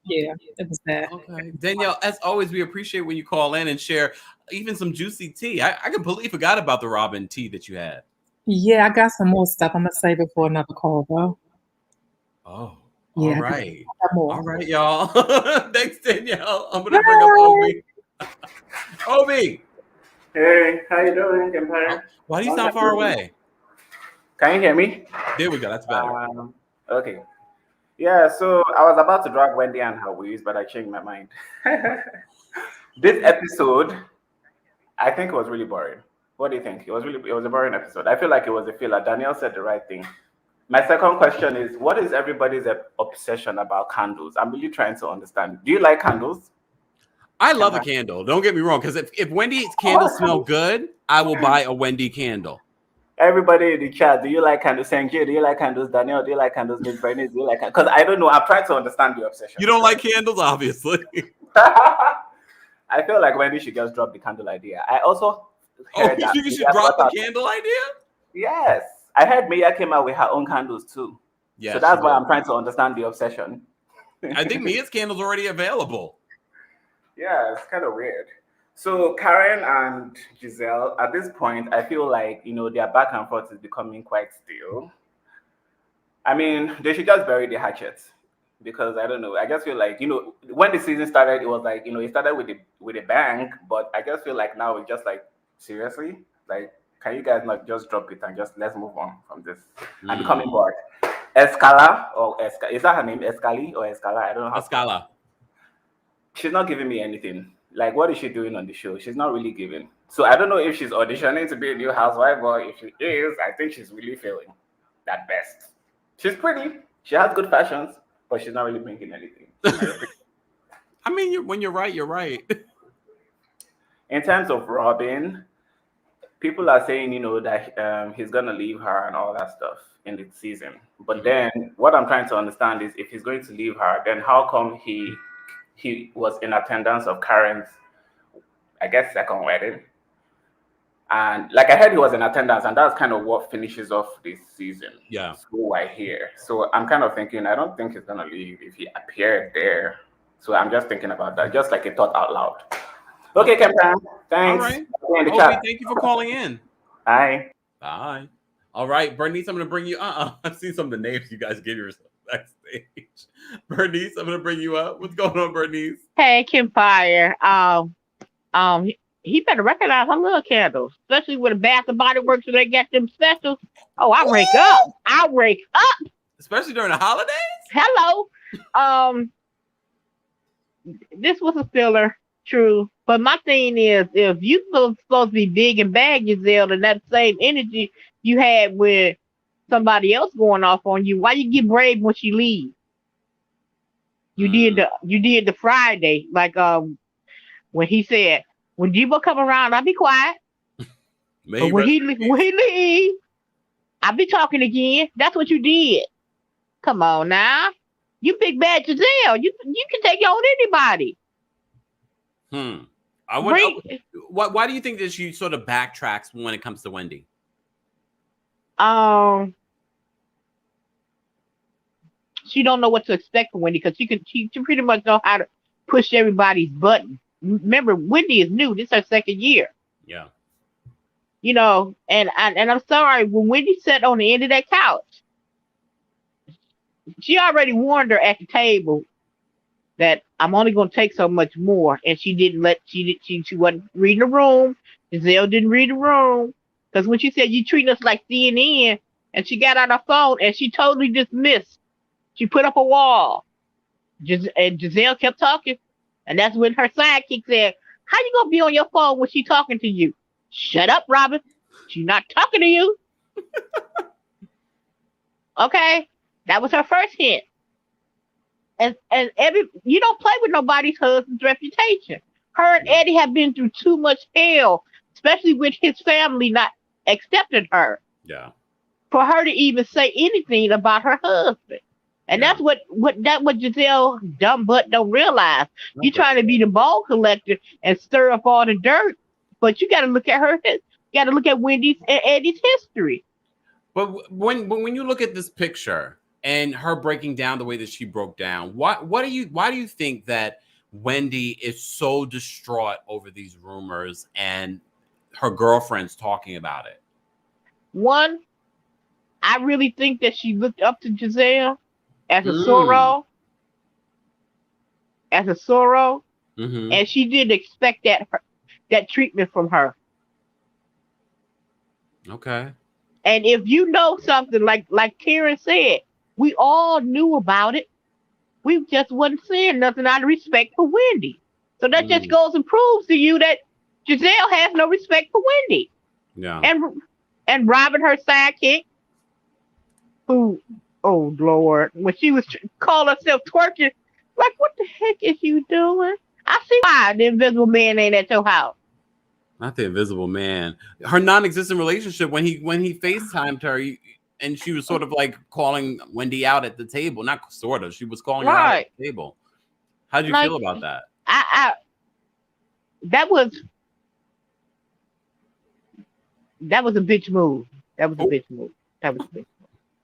it was that. Okay. Danielle, as always, we appreciate when you call in and share even some juicy tea. I completely forgot about the Robin tea that you had. Yeah, I got some more stuff. I'm gonna save it for another call, though. Oh. Yeah, all right, y'all. Thanks, Danielle. I'm gonna bring up Obi. Obi. Hey, how you doing, Kempire? Why do you sound far away? Can you hear me? There we go. That's better. Okay. Yeah, so I was about to drag Wendy and her ways, but I changed my mind. This episode, I think it was really boring. What do you think? It was a boring episode. I feel like it was a filler. Danielle said the right thing. My second question is, what is everybody's obsession about candles? I'm really trying to understand. Do you like candles? I love a candle. Don't get me wrong, because if Wendy's candles smell good, I will buy a Wendy candle. Everybody in the chat, do you like candles? Sanjay, do you like candles? Danielle, do you like candles? Miss Bernice, do you like candles? Because I don't know. I'm trying to understand the obsession. You don't like candles, obviously. I feel like Wendy should just drop the candle idea. I also heard that you should drop the candle idea? Yes. I heard Mia came out with her own candles too. Yeah, so that's why I'm trying to understand the obsession. I think Mia's candle's already available. Yeah, it's kind of weird. So Karen and Gizelle, at this point, I feel like, their back and forth is becoming quite stale. I mean, they should just bury the hatchet, because I don't know. I just feel like, when the season started, it was like, it started with a bang, but I just feel like now it's just like, seriously? Like, can you guys not just drop it and just let's move on from this? I'm becoming bored. Escala, is that her name? Escali or Escala? I don't know. Escala. She's not giving me anything. Like, what is she doing on the show? She's not really giving. So I don't know if she's auditioning to be a new housewife, or if she is, I think she's really failing at best. She's pretty. She has good fashions, but she's not really bringing anything. I mean, when you're right, you're right. In terms of Robin, people are saying, that he's gonna leave her and all that stuff in the season. But then, what I'm trying to understand is if he's going to leave her, then how come he was in attendance of Karen's, I guess, second wedding? And like I heard, he was in attendance, and that's kind of what finishes off this season. Yeah. So I hear. So I'm kind of thinking, I don't think he's gonna leave if he appeared there. So I'm just thinking about that, just like a thought out loud. Okay, Kempire. Thanks. All right. In the Obi, chat. thank you for calling in. Bye. Bye. All right, Bernice, I'm going to bring you. I've seen some of the names you guys give yourself backstage. Bernice, I'm going to bring you up. What's going on, Bernice? Hey, Kempire. He better recognize her little candles, especially with the Bath and Body Works when they get them specials. Oh, I rake up. I rake up. Especially during the holidays? Hello. This was a filler, true. But my thing is, if you supposed to be big and bad, Gizelle, and that same energy you had with somebody else going off on you, why you get brave when she leaves? You did the Friday, like when he said, when Jibo come around, I'll be quiet. But when he leave, I'll be talking again. That's what you did. Come on now. You big bad Gizelle. You can take on anybody. Why do you think that she sort of backtracks when it comes to Wendy? She don't know what to expect from Wendy because she pretty much know how to push everybody's button. Remember, Wendy is new. This is her second year. Yeah. And I'm sorry, when Wendy sat on the end of that couch, she already warned her at the table that I'm only going to take so much more, and she wasn't reading the room. Gizelle didn't read the room because when she said you treat us like CNN, and she got on her phone and she totally dismissed. She put up a wall, and Gizelle kept talking, and that's when her sidekick said, "How you gonna be on your phone when she talking to you? Shut up, Robin. She's not talking to you." Okay, that was her first hint. And you don't play with nobody's husband's reputation. Her and Eddie have been through too much hell, especially with his family not accepting her. Yeah. For her to even say anything about her husband. And that's what Gizelle dumb butt don't realize. You trying to be the ball collector and stir up all the dirt, but you got to look at her. You got to look at Wendy's and Eddie's history. But when you look at this picture and her breaking down the way that she broke down, why do you think that Wendy is so distraught over these rumors and her girlfriends talking about it? One, I really think that she looked up to Gizelle as a sorrow, and she didn't expect that treatment from her. Okay. And if you know something, like Karen said, we all knew about it. We just wasn't saying nothing out of respect for Wendy. So that just goes and proves to you that Gizelle has no respect for Wendy. Yeah. And Robin, her sidekick, who, oh Lord, when she was calling herself twerking, like, what the heck is you doing? I see why the invisible man ain't at your house. Not the invisible man. Her non-existent relationship when he FaceTimed her, and she was sort of like calling Wendy out at the table. Not sort of. She was calling her out at the table. How do you feel about that? That was a bitch move.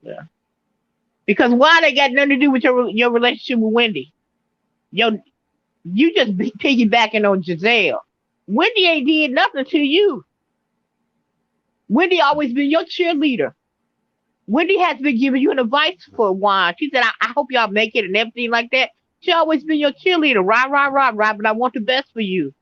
Yeah. Because why they got nothing to do with your relationship with Wendy? You just be piggybacking on Gizelle. Wendy ain't did nothing to you. Wendy always been your cheerleader. Wendy has been giving you an advice for a while. She said, I hope y'all make it and everything like that. She always been your cheerleader. Rah, rah, rah, Robin. I want the best for you.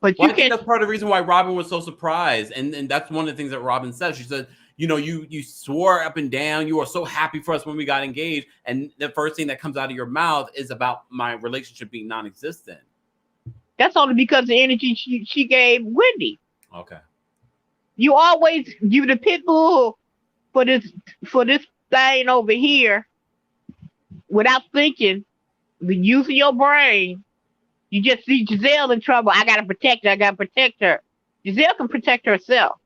But I think that's part of the reason why Robin was so surprised. And that's one of the things that Robin said. She said, you swore up and down. You were so happy for us when we got engaged. And the first thing that comes out of your mouth is about my relationship being non-existent. That's only because of the energy she gave Wendy. Okay. You always give the pit bull for this thing over here without thinking. using your brain, you just see Gizelle in trouble. I gotta protect her. I gotta protect her. Gizelle can protect herself.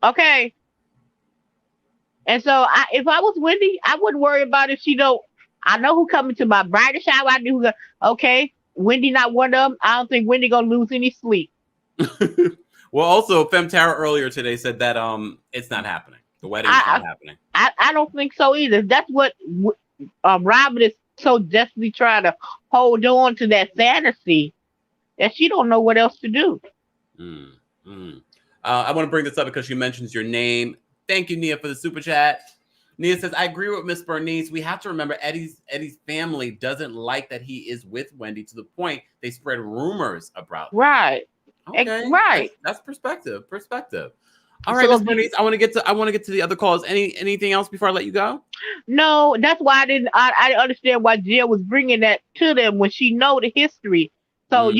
Okay. And so if I was Wendy, I wouldn't worry about if she don't. I know who coming to my bridal shower. I knew who. Okay, Wendy not one of them. I don't think Wendy gonna lose any sleep. Well, also, Femtara earlier today said that it's not happening. The wedding is not happening. I don't think so either. That's what Robin is so desperately trying to hold on to, that fantasy, that she don't know what else to do. I want to bring this up because she mentions your name. Thank you, Nia, for the super chat. Nia says, I agree with Miss Bernice. We have to remember Eddie's family doesn't like that he is with Wendy, to the point they spread rumors about him. Right. Okay. Right. That's perspective. All right, Miss Bernice, I want to get to the other calls. Anything else before I let you go? No, that's why I understand why Jill was bringing that to them when she know the history. So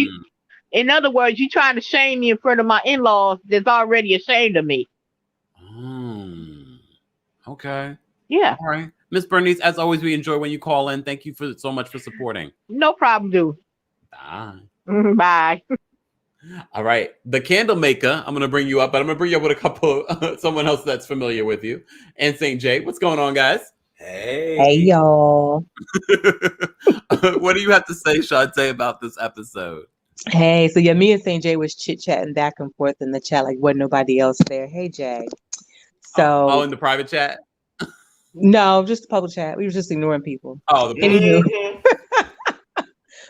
in other words, you trying to shame me in front of my in-laws that's already ashamed of me. Okay. Yeah. All right. Miss Bernice, as always, we enjoy when you call in. Thank you so much for supporting. No problem, dude. Bye. Bye. All right. The candle maker, I'm going to bring you up, but I'm going to bring you up with a couple, someone else that's familiar with you. And St. J. What's going on, guys? Hey, y'all. What do you have to say, Shantae, about this episode? Hey, so yeah, me and St. J was chit-chatting back and forth in the chat like wasn't nobody else there. Hey, Jay. So in the private chat? No, just the public chat. We were just ignoring people. Oh, the anywho.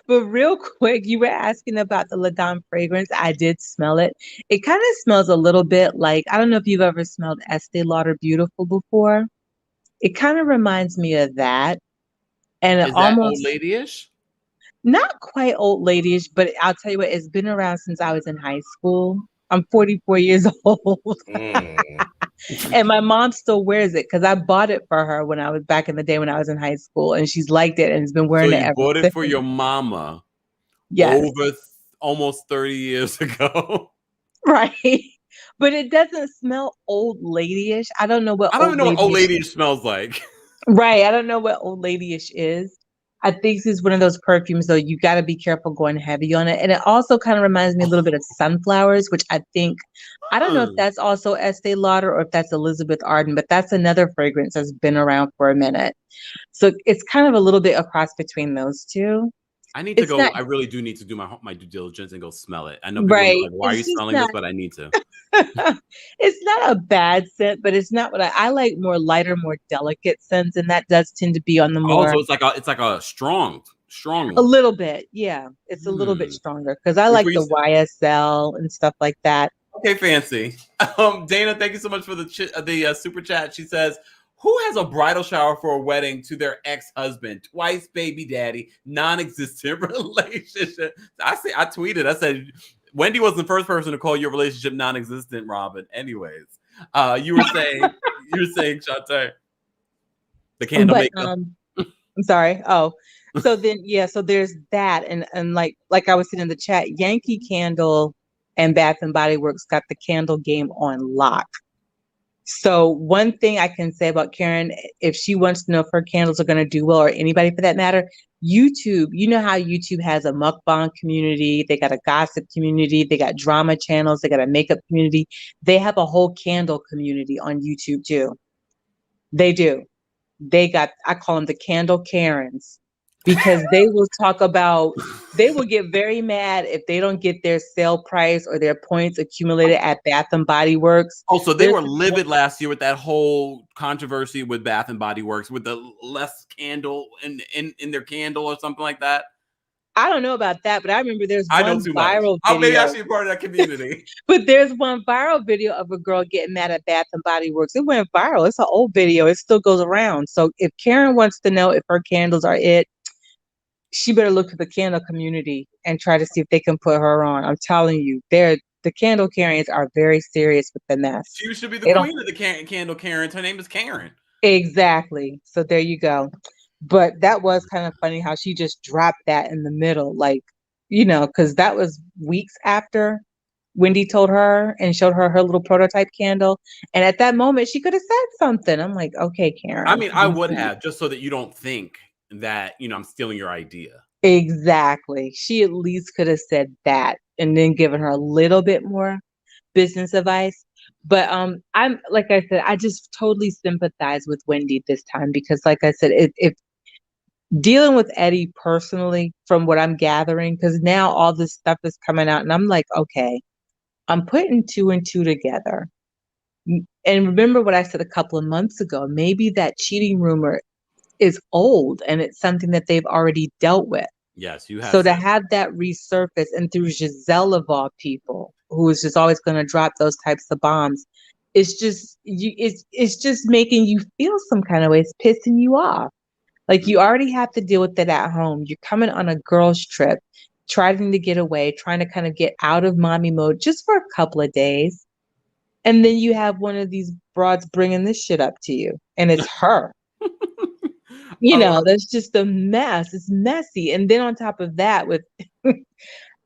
But real quick, you were asking about the Ladon fragrance. I did smell it. It kind of smells a little bit like, I don't know if you've ever smelled Estee Lauder Beautiful before. It kind of reminds me of that. And is that old lady-ish? Not quite old lady-ish, but I'll tell you what, it's been around since I was in high school. I'm 44 years old. And my mom still wears it because I bought it for her when I was back in the day when I was in high school, and she's liked it and has been wearing it ever since. So you bought it for your mama over almost 30 years ago. Right. But it doesn't smell old lady-ish. I don't know what I don't even know what old lady-ish smells like. Right. I don't know what old lady-ish is. I think this is one of those perfumes, though, you got to be careful going heavy on it. And it also kind of reminds me a little bit of Sunflowers, which I think, I don't know if that's also Estee Lauder or if that's Elizabeth Arden, but that's another fragrance that's been around for a minute. So it's kind of a little bit a cross between those two. I need to go. I really do need to do my due diligence and go smell it. I know people are like, why are you smelling this? But I need to. It's not a bad scent, but it's not what I like. More lighter, more delicate scents, and that does tend to be on the more. Oh, so it's like a strong one. A little bit, yeah. It's a little bit stronger because I like the YSL and stuff like that. Okay, fancy. Dana, thank you so much for the super chat. She says, who has a bridal shower for a wedding to their ex-husband? Twice baby daddy, non-existent relationship. I tweeted, I said, Wendy was the first person to call your relationship non-existent, Robin. Anyways, you were saying, Shantae, the candle maker. I'm sorry. Oh, so then, so there's that. And like I was saying in the chat, Yankee Candle and Bath and Body Works got the candle game on lock. So one thing I can say about Karen, if she wants to know if her candles are going to do well, or anybody for that matter, YouTube, you know how YouTube has a mukbang community, they got a gossip community, they got drama channels, they got a makeup community. They have a whole candle community on YouTube too. They do. I call them the Candle Karens, because they will get very mad if they don't get their sale price or their points accumulated at Bath and Body Works. Oh, so they were livid last year with that whole controversy with Bath and Body Works with the less candle in their candle or something like that. I don't know about that, but I remember there's one viral video. Maybe I should be part of that community. But there's one viral video of a girl getting mad at Bath and Body Works. It went viral. It's an old video. It still goes around. So if Karen wants to know if her candles are it, she better look at the candle community and try to see if they can put her on. I'm telling you, the candle Karens are very serious with the mess. She should be the queen of the candle Karens. Her name is Karen. Exactly. So there you go. But that was kind of funny how she just dropped that in the middle, like, because that was weeks after Wendy told her and showed her her little prototype candle. And at that moment, she could have said something. I'm like, okay, Karen. I mean, I would have, just so that you don't think that, I'm stealing your idea. Exactly. She at least could have said that and then given her a little bit more business advice. But I'm like I said, I just totally sympathize with Wendy this time because, like I said, if dealing with Eddie personally, from what I'm gathering, because now all this stuff is coming out, and I'm like, okay, I'm putting two and two together. And remember what I said a couple of months ago, maybe that cheating rumor is old and it's something that they've already dealt with. Yes, you have. So to have that resurface, and through Gizelle of all people, who is just always going to drop those types of bombs, it's just it's just making you feel some kind of way. It's pissing you off. Like you already have to deal with it at home. You're coming on a girls' trip, trying to get away, trying to kind of get out of mommy mode just for a couple of days. And then you have one of these broads bringing this shit up to you, and it's her. That's just a mess. It's messy. And then on top of that, with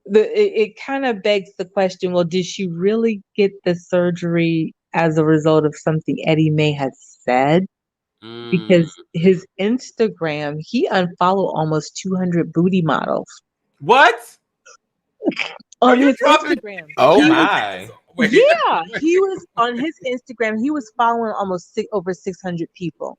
it kind of begs the question, well, did she really get the surgery as a result of something Eddie may have said? Because his Instagram, he unfollowed almost 200 booty models. What? On his Instagram. Oh my. Yeah, he was on his Instagram. He was following almost over 600 people.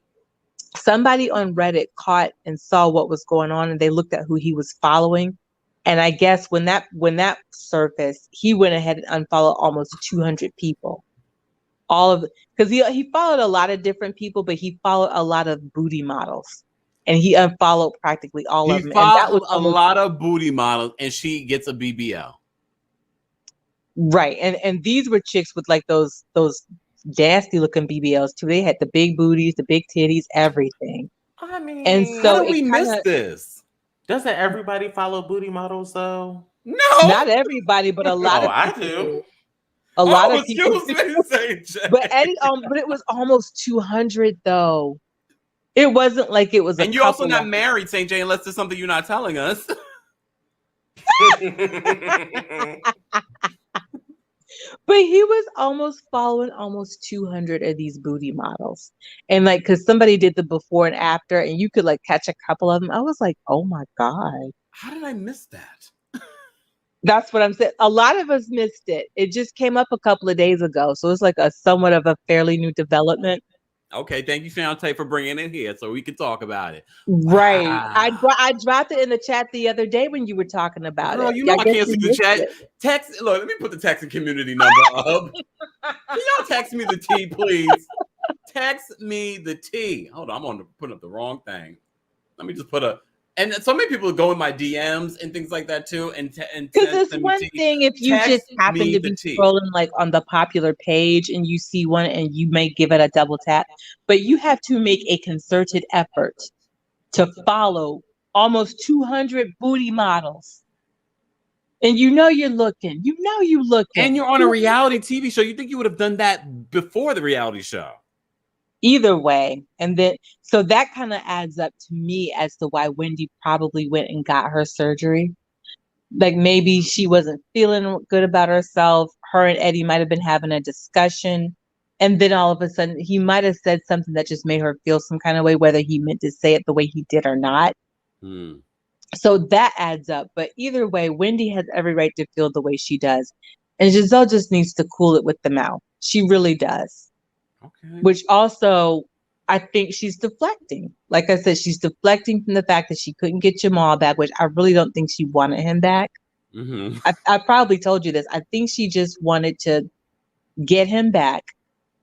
Somebody on Reddit caught and saw what was going on, and they looked at who he was following. And I guess when that surfaced, he went ahead and unfollowed almost 200 people. Because he followed a lot of different people, but he followed a lot of booty models, and he unfollowed practically all of them. He followed a lot of booty models, and she gets a BBL. Right, and these were chicks with like those nasty looking BBLs too. They had the big booties, the big titties, everything. I mean, and so how did we miss this? Doesn't everybody follow booty models though? No, not everybody, but a lot of people. I do. A lot of people. But Eddie, but it was almost 200 though. It wasn't like it was. And you're also not married, St. J, unless there's something you're not telling us. But he was almost following almost 200 of these booty models. And like, because somebody did the before and after, and you could like catch a couple of them. I was like, oh my God. How did I miss that? That's what I'm saying. A lot of us missed it. It just came up a couple of days ago. So it's like a somewhat of a fairly new development. Okay, thank you, Shante, for bringing it here so we can talk about it. Right. Wow. I dropped it in the chat the other day when you were talking about it. You know I can't see the chat. Text. Look, let me put the texting community number up. Can y'all text me the T, please? Text me the T. Hold on, I'm putting up the wrong thing. Let me just put a. And so many people go in my DMs and things like that too. And because it's one thing if you just happen to be scrolling like on the popular page and you see one and you may give it a double tap, but you have to make a concerted effort to follow almost 200 booty models. And you're looking. And you're on a reality TV show. You think you would have done that before the reality show? Either way. And then, so that kind of adds up to me as to why Wendy probably went and got her surgery. Like maybe she wasn't feeling good about herself. Her and Eddie might have been having a discussion. And then all of a sudden he might have said something that just made her feel some kind of way, whether he meant to say it the way he did or not. So that adds up. But either way, Wendy has every right to feel the way she does. And Gizelle just needs to cool it with the mouth. She really does. Okay. Which also, I think she's deflecting. Like I said, she's deflecting from the fact that she couldn't get Jamal back, which I really don't think she wanted him back. Mm-hmm. I probably told you this. I think she just wanted to get him back,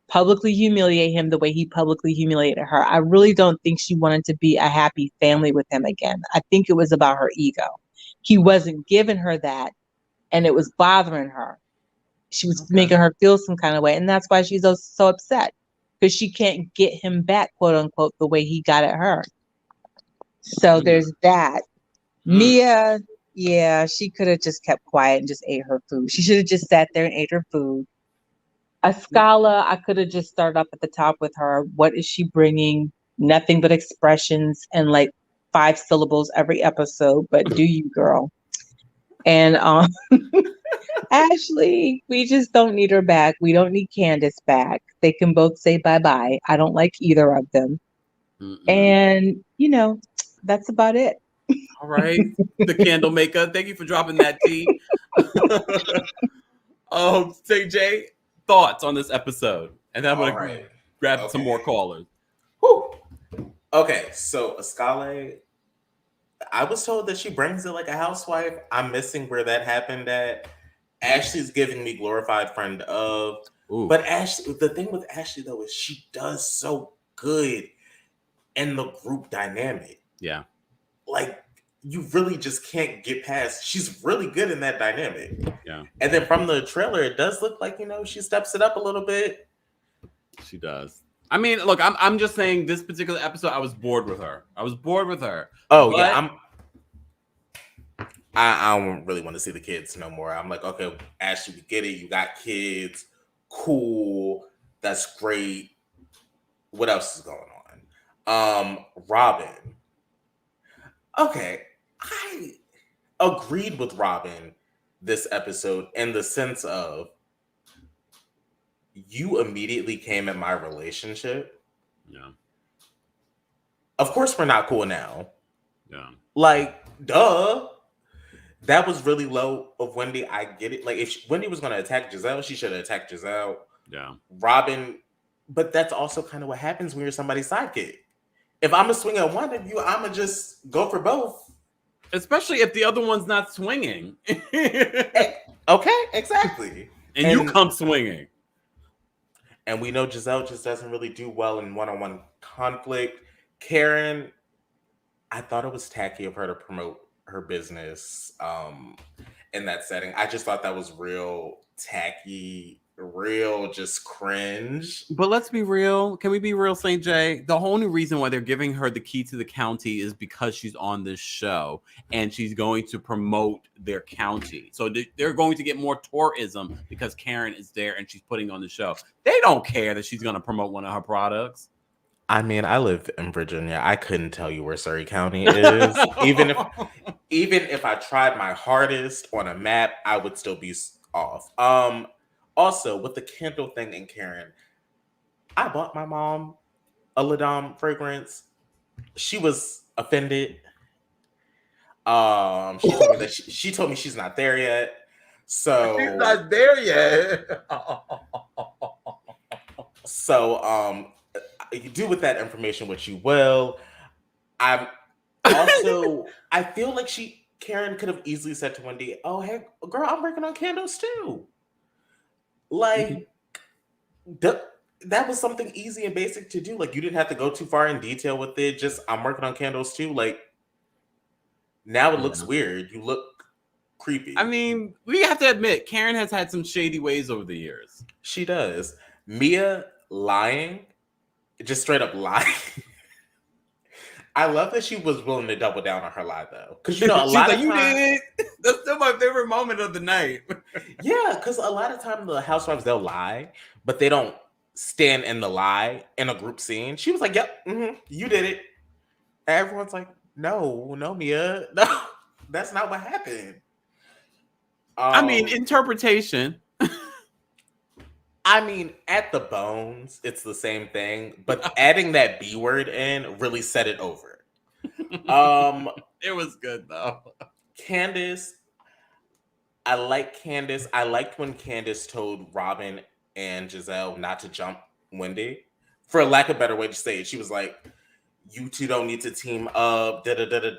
publicly humiliate him the way he publicly humiliated her. I really don't think she wanted to be a happy family with him again. I think it was about her ego. He wasn't giving her that, and it was bothering her. She was making her feel some kind of way. And that's why she's so upset, because she can't get him back, quote unquote, the way he got at her. So there's that. Mia, yeah, she could have just kept quiet and just ate her food. She should have just sat there and ate her food. Ascala, I could have just started up at the top with her. What is she bringing? Nothing but expressions and like 5 syllables every episode. But do you, girl? And Ashley, we just don't need her back. We don't need Candace back. They can both say bye-bye. I don't like either of them. And, That's about it. All right. The candle maker. Thank you for dropping that tea. CJ, thoughts on this episode? And then I'm going All to right. grab some more callers. Whew. Okay, so Escale, I was told that she brings it like a housewife. I'm missing where that happened at. Ashley's giving me glorified friend of. Ooh. But Ashley, the thing with Ashley though is she does so good in the group dynamic. Yeah. Like you really just can't get past. She's really good in that dynamic. Yeah. And then from the trailer, it does look like, she steps it up a little bit. She does. I mean, look, I'm just saying this particular episode, I was bored with her. Oh, yeah. I don't really want to see the kids no more. I'm like, okay, Ashley, we get it. You got kids. Cool. That's great. What else is going on? Robin. Okay. I agreed with Robin this episode in the sense of you immediately came in my relationship. Yeah. Of course we're not cool now. Yeah. Like, duh. That was really low of Wendy. I get it. Like, if Wendy was going to attack Gizelle, she should have attacked Gizelle. Yeah. Robin, but that's also kind of what happens when you're somebody's sidekick. If I'm going to swing at one of you, I'm going to just go for both. Especially if the other one's not swinging. Okay, exactly. And you come swinging. And we know Gizelle just doesn't really do well in one-on-one conflict. Karen, I thought it was tacky of her to promote her business in that setting. I just thought that was real tacky, real just cringe. But let's be real. Can we be real, St. J? The whole new reason why they're giving her the key to the county is because she's on this show and she's going to promote their county. So they're going to get more tourism because Karen is there and she's putting on the show. They don't care that she's going to promote one of her products. I mean, I live in Virginia. I couldn't tell you where Surrey County is. even if I tried my hardest on a map, I would still be off. Also, with the candle thing and Karen, I bought my mom a Ladom fragrance. She was offended. She told me she's not there yet. So she's not there yet. So you do with that information what you will. I feel like Karen could have easily said to Wendy, "Oh, hey, girl, I'm working on candles too." Like, that was something easy and basic to do. Like, you didn't have to go too far in detail with it. Just, I'm working on candles too. Like, now it looks weird. You look creepy. I mean, we have to admit, Karen has had some shady ways over the years. She does. Mia lying, just straight up lying. I love that she was willing to double down on her lie, though. Because, a lot of times... You did. That's still my favorite moment of the night. Yeah, because a lot of times the housewives, they'll lie, but they don't stand in the lie in a group scene. She was like, yep, you did it. And everyone's like, no, Mia. No, that's not what happened. I mean, interpretation. I mean, at the bones, it's the same thing, but adding that B word in really set it over. It was good though. Candace, I like Candace. I liked when Candace told Robin and Gizelle not to jump Wendy. For lack of a better way to say it, she was like, "You two don't need to team up."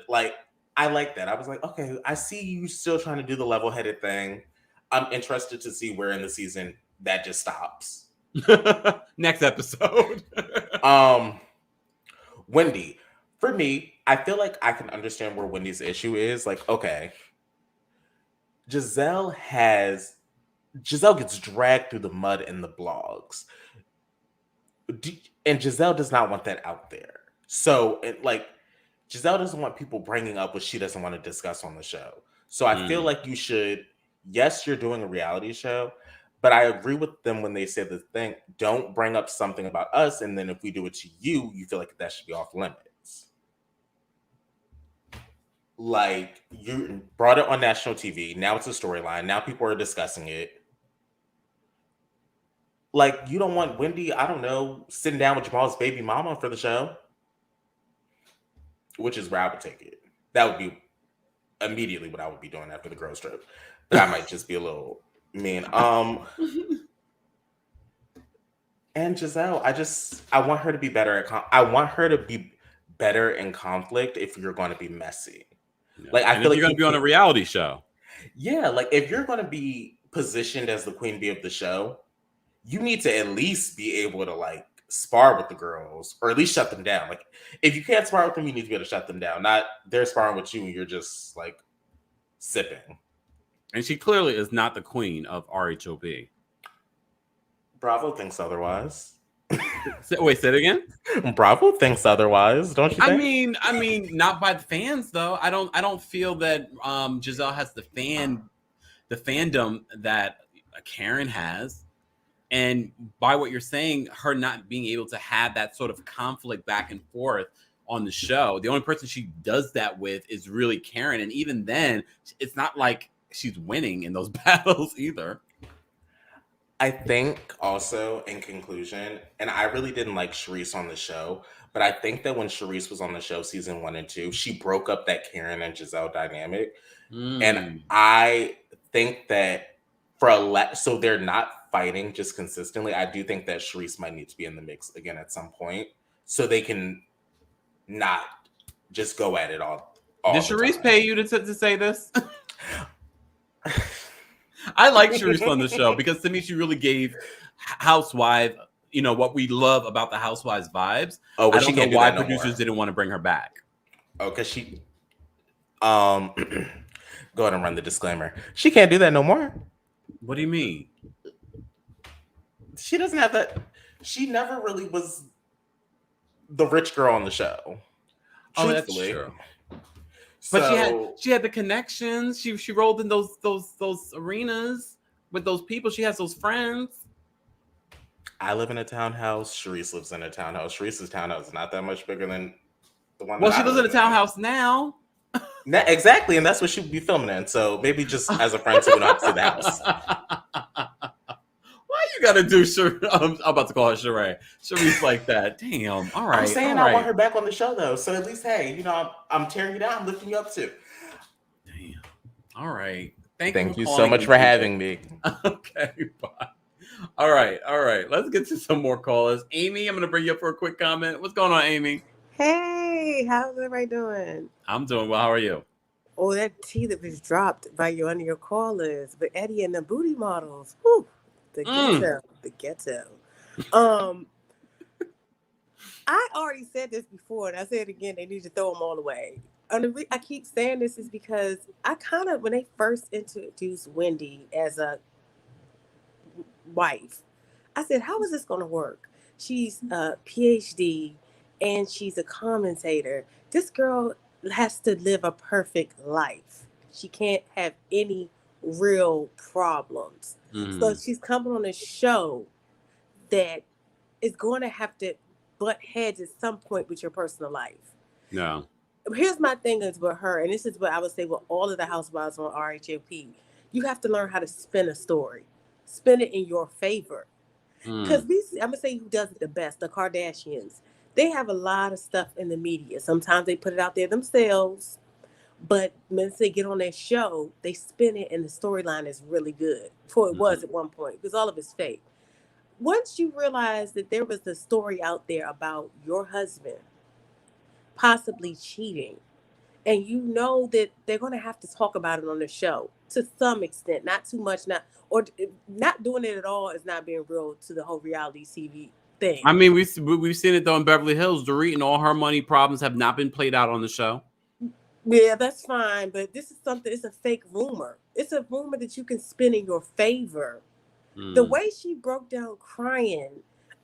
Like, I like that. I was like, okay, I see you still trying to do the level-headed thing. I'm interested to see where in the season that just stops. Next episode. Wendy, for me, I feel like I can understand where Wendy's issue is. Like, okay, Gizelle gets dragged through the mud in the blogs. And Gizelle does not want that out there. So, Gizelle doesn't want people bringing up what she doesn't want to discuss on the show. So I feel like you should, yes, you're doing a reality show, but I agree with them when they say the thing, don't bring up something about us, and then if we do it to you, you feel like that should be off limits. Like, you brought it on national TV, now it's a storyline, now people are discussing it. Like, you don't want Wendy, I don't know, sitting down with Jamal's baby mama for the show. which is where I would take it. That would be immediately what I would be doing after the girls trip. But I might just be a little mean. And Gizelle, I want her to be better at I want her to be better in conflict if you're going to be messy. Yeah. Like I and feel if like you're going to be on a reality show. Yeah, like if you're going to be positioned as the queen bee of the show, you need to at least be able to like spar with the girls or at least shut them down. Like if you can't spar with them, you need to be able to shut them down. Not they're sparring with you and you're just like sipping. And she clearly is not the queen of RHOP. Bravo thinks otherwise. Wait, say it again. Bravo thinks otherwise, don't you think? I mean, not by the fans though. I don't feel that Gizelle has the fandom that Karen has. And by what you're saying, her not being able to have that sort of conflict back and forth on the show, the only person she does that with is really Karen. And even then, it's not like she's winning in those battles either. I think also in conclusion, and I really didn't like Charisse on the show, but I think that when Charisse was on the show season 1 and 2, she broke up that Karen and Gizelle dynamic. And I think that so they're not fighting just consistently. I do think that Charisse might need to be in the mix again at some point so they can not just go at it all. Did Charisse pay you to say this? I like Charisse on the show because to me she really gave Housewife, what we love about the Housewives vibes. Oh, but I don't know why producers didn't want to bring her back. Oh, because she go ahead and run the disclaimer. She can't do that no more. What do you mean? She doesn't have that. She never really was the rich girl on the show. Oh, that's true. But she had the connections. She rolled in those arenas with those people. She has those friends. I live in a townhouse. Charisse lives in a townhouse. Charisse's townhouse is not that much bigger than the one. Well, she lives in a townhouse now. Exactly, and that's what she would be filming in. So maybe just as a friend, so we don't have to see the house. Why you gotta do I'm about to call her Charisse like that. Damn. All right. I'm saying I want her back on the show though. So at least, hey, I'm tearing you down. I'm lifting you up too. Damn. All right. Thank you so much for having me. Okay. Bye. All right. Let's get to some more callers. Amy, I'm gonna bring you up for a quick comment. What's going on, Amy? Hey, how's everybody doing? I'm doing well. How are you? Oh, that tea that was dropped by one of your callers, but Eddie and the booty models. Whew, the ghetto. I already said this before, and I say it again. They need to throw them all away. And I keep saying this is because I kind of, when they first introduced Wendy as a wife, I said, how is this going to work? She's a PhD and she's a commentator. This girl has to live a perfect life. She can't have any real problems. So she's coming on a show that is going to have to butt heads at some point with your personal life. No. Here's my thing is with her, and this is what I would say with all of the housewives on RHOP. You have to learn how to spin a story. Spin it in your favor. Because I'm going to say who does it the best, the Kardashians. They have a lot of stuff in the media. Sometimes they put it out there themselves, but once they get on their show, they spin it and the storyline is really good. For it was at one point, because all of it's fake. Once you realize that there was a story out there about your husband possibly cheating, and you know that they're going to have to talk about it on the show to some extent, not too much, not doing it at all is not being real to the whole reality TV thing. I mean, we've seen it though in Beverly Hills. Dorit and all her money problems have not been played out on the show. Yeah, that's fine, but this is something. It's a fake rumor. It's a rumor that you can spin in your favor. The way she broke down crying,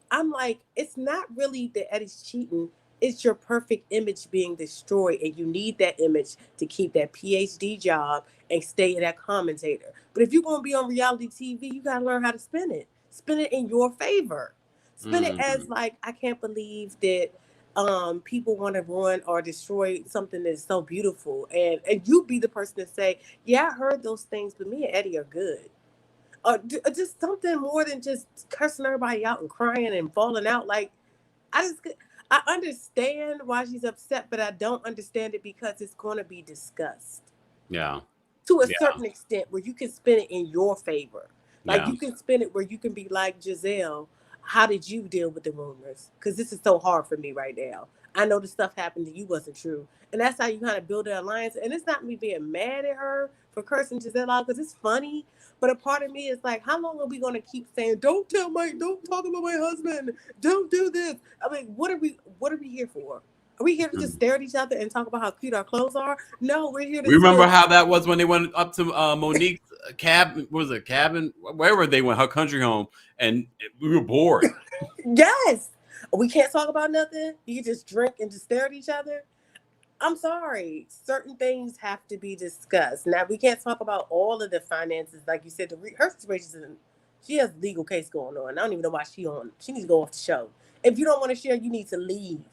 I'm like, it's not really that Eddie's cheating. It's your perfect image being destroyed, and you need that image to keep that PhD job and stay that commentator. But if you're going to be on reality TV, you got to learn how to spin it. Spin it in your favor. Spin it as like, I can't believe that people want to ruin or destroy something that's so beautiful. And you be the person to say, yeah, I heard those things, but me and Eddie are good. Just something more than just cursing everybody out and crying and falling out. Like, I understand why she's upset, but I don't understand it because it's going to be discussed. Yeah. To a certain extent, where you can spin it in your favor. Like you can spin it where you can be like, Gizelle, how did you deal with the rumors? Because this is so hard for me right now. I know the stuff happened to you wasn't true. And that's how you kind of build an alliance. And it's not me being mad at her for cursing Gizelle out because it's funny. But a part of me is like, how long are we going to keep saying, don't talk about my husband. Don't do this. I mean, what are we here for? Are we here to just stare at each other and talk about how cute our clothes are? No, we're here to. We remember how that was when they went up to Monique's cabin. What was it, cabin? Wherever they went, her country home, and we were bored. Yes, we can't talk about nothing. You can just drink and just stare at each other. I'm sorry. Certain things have to be discussed. Now we can't talk about all of the finances, like you said. Her situation, she has a legal case going on. I don't even know why she on. She needs to go off the show. If you don't want to share, you need to leave.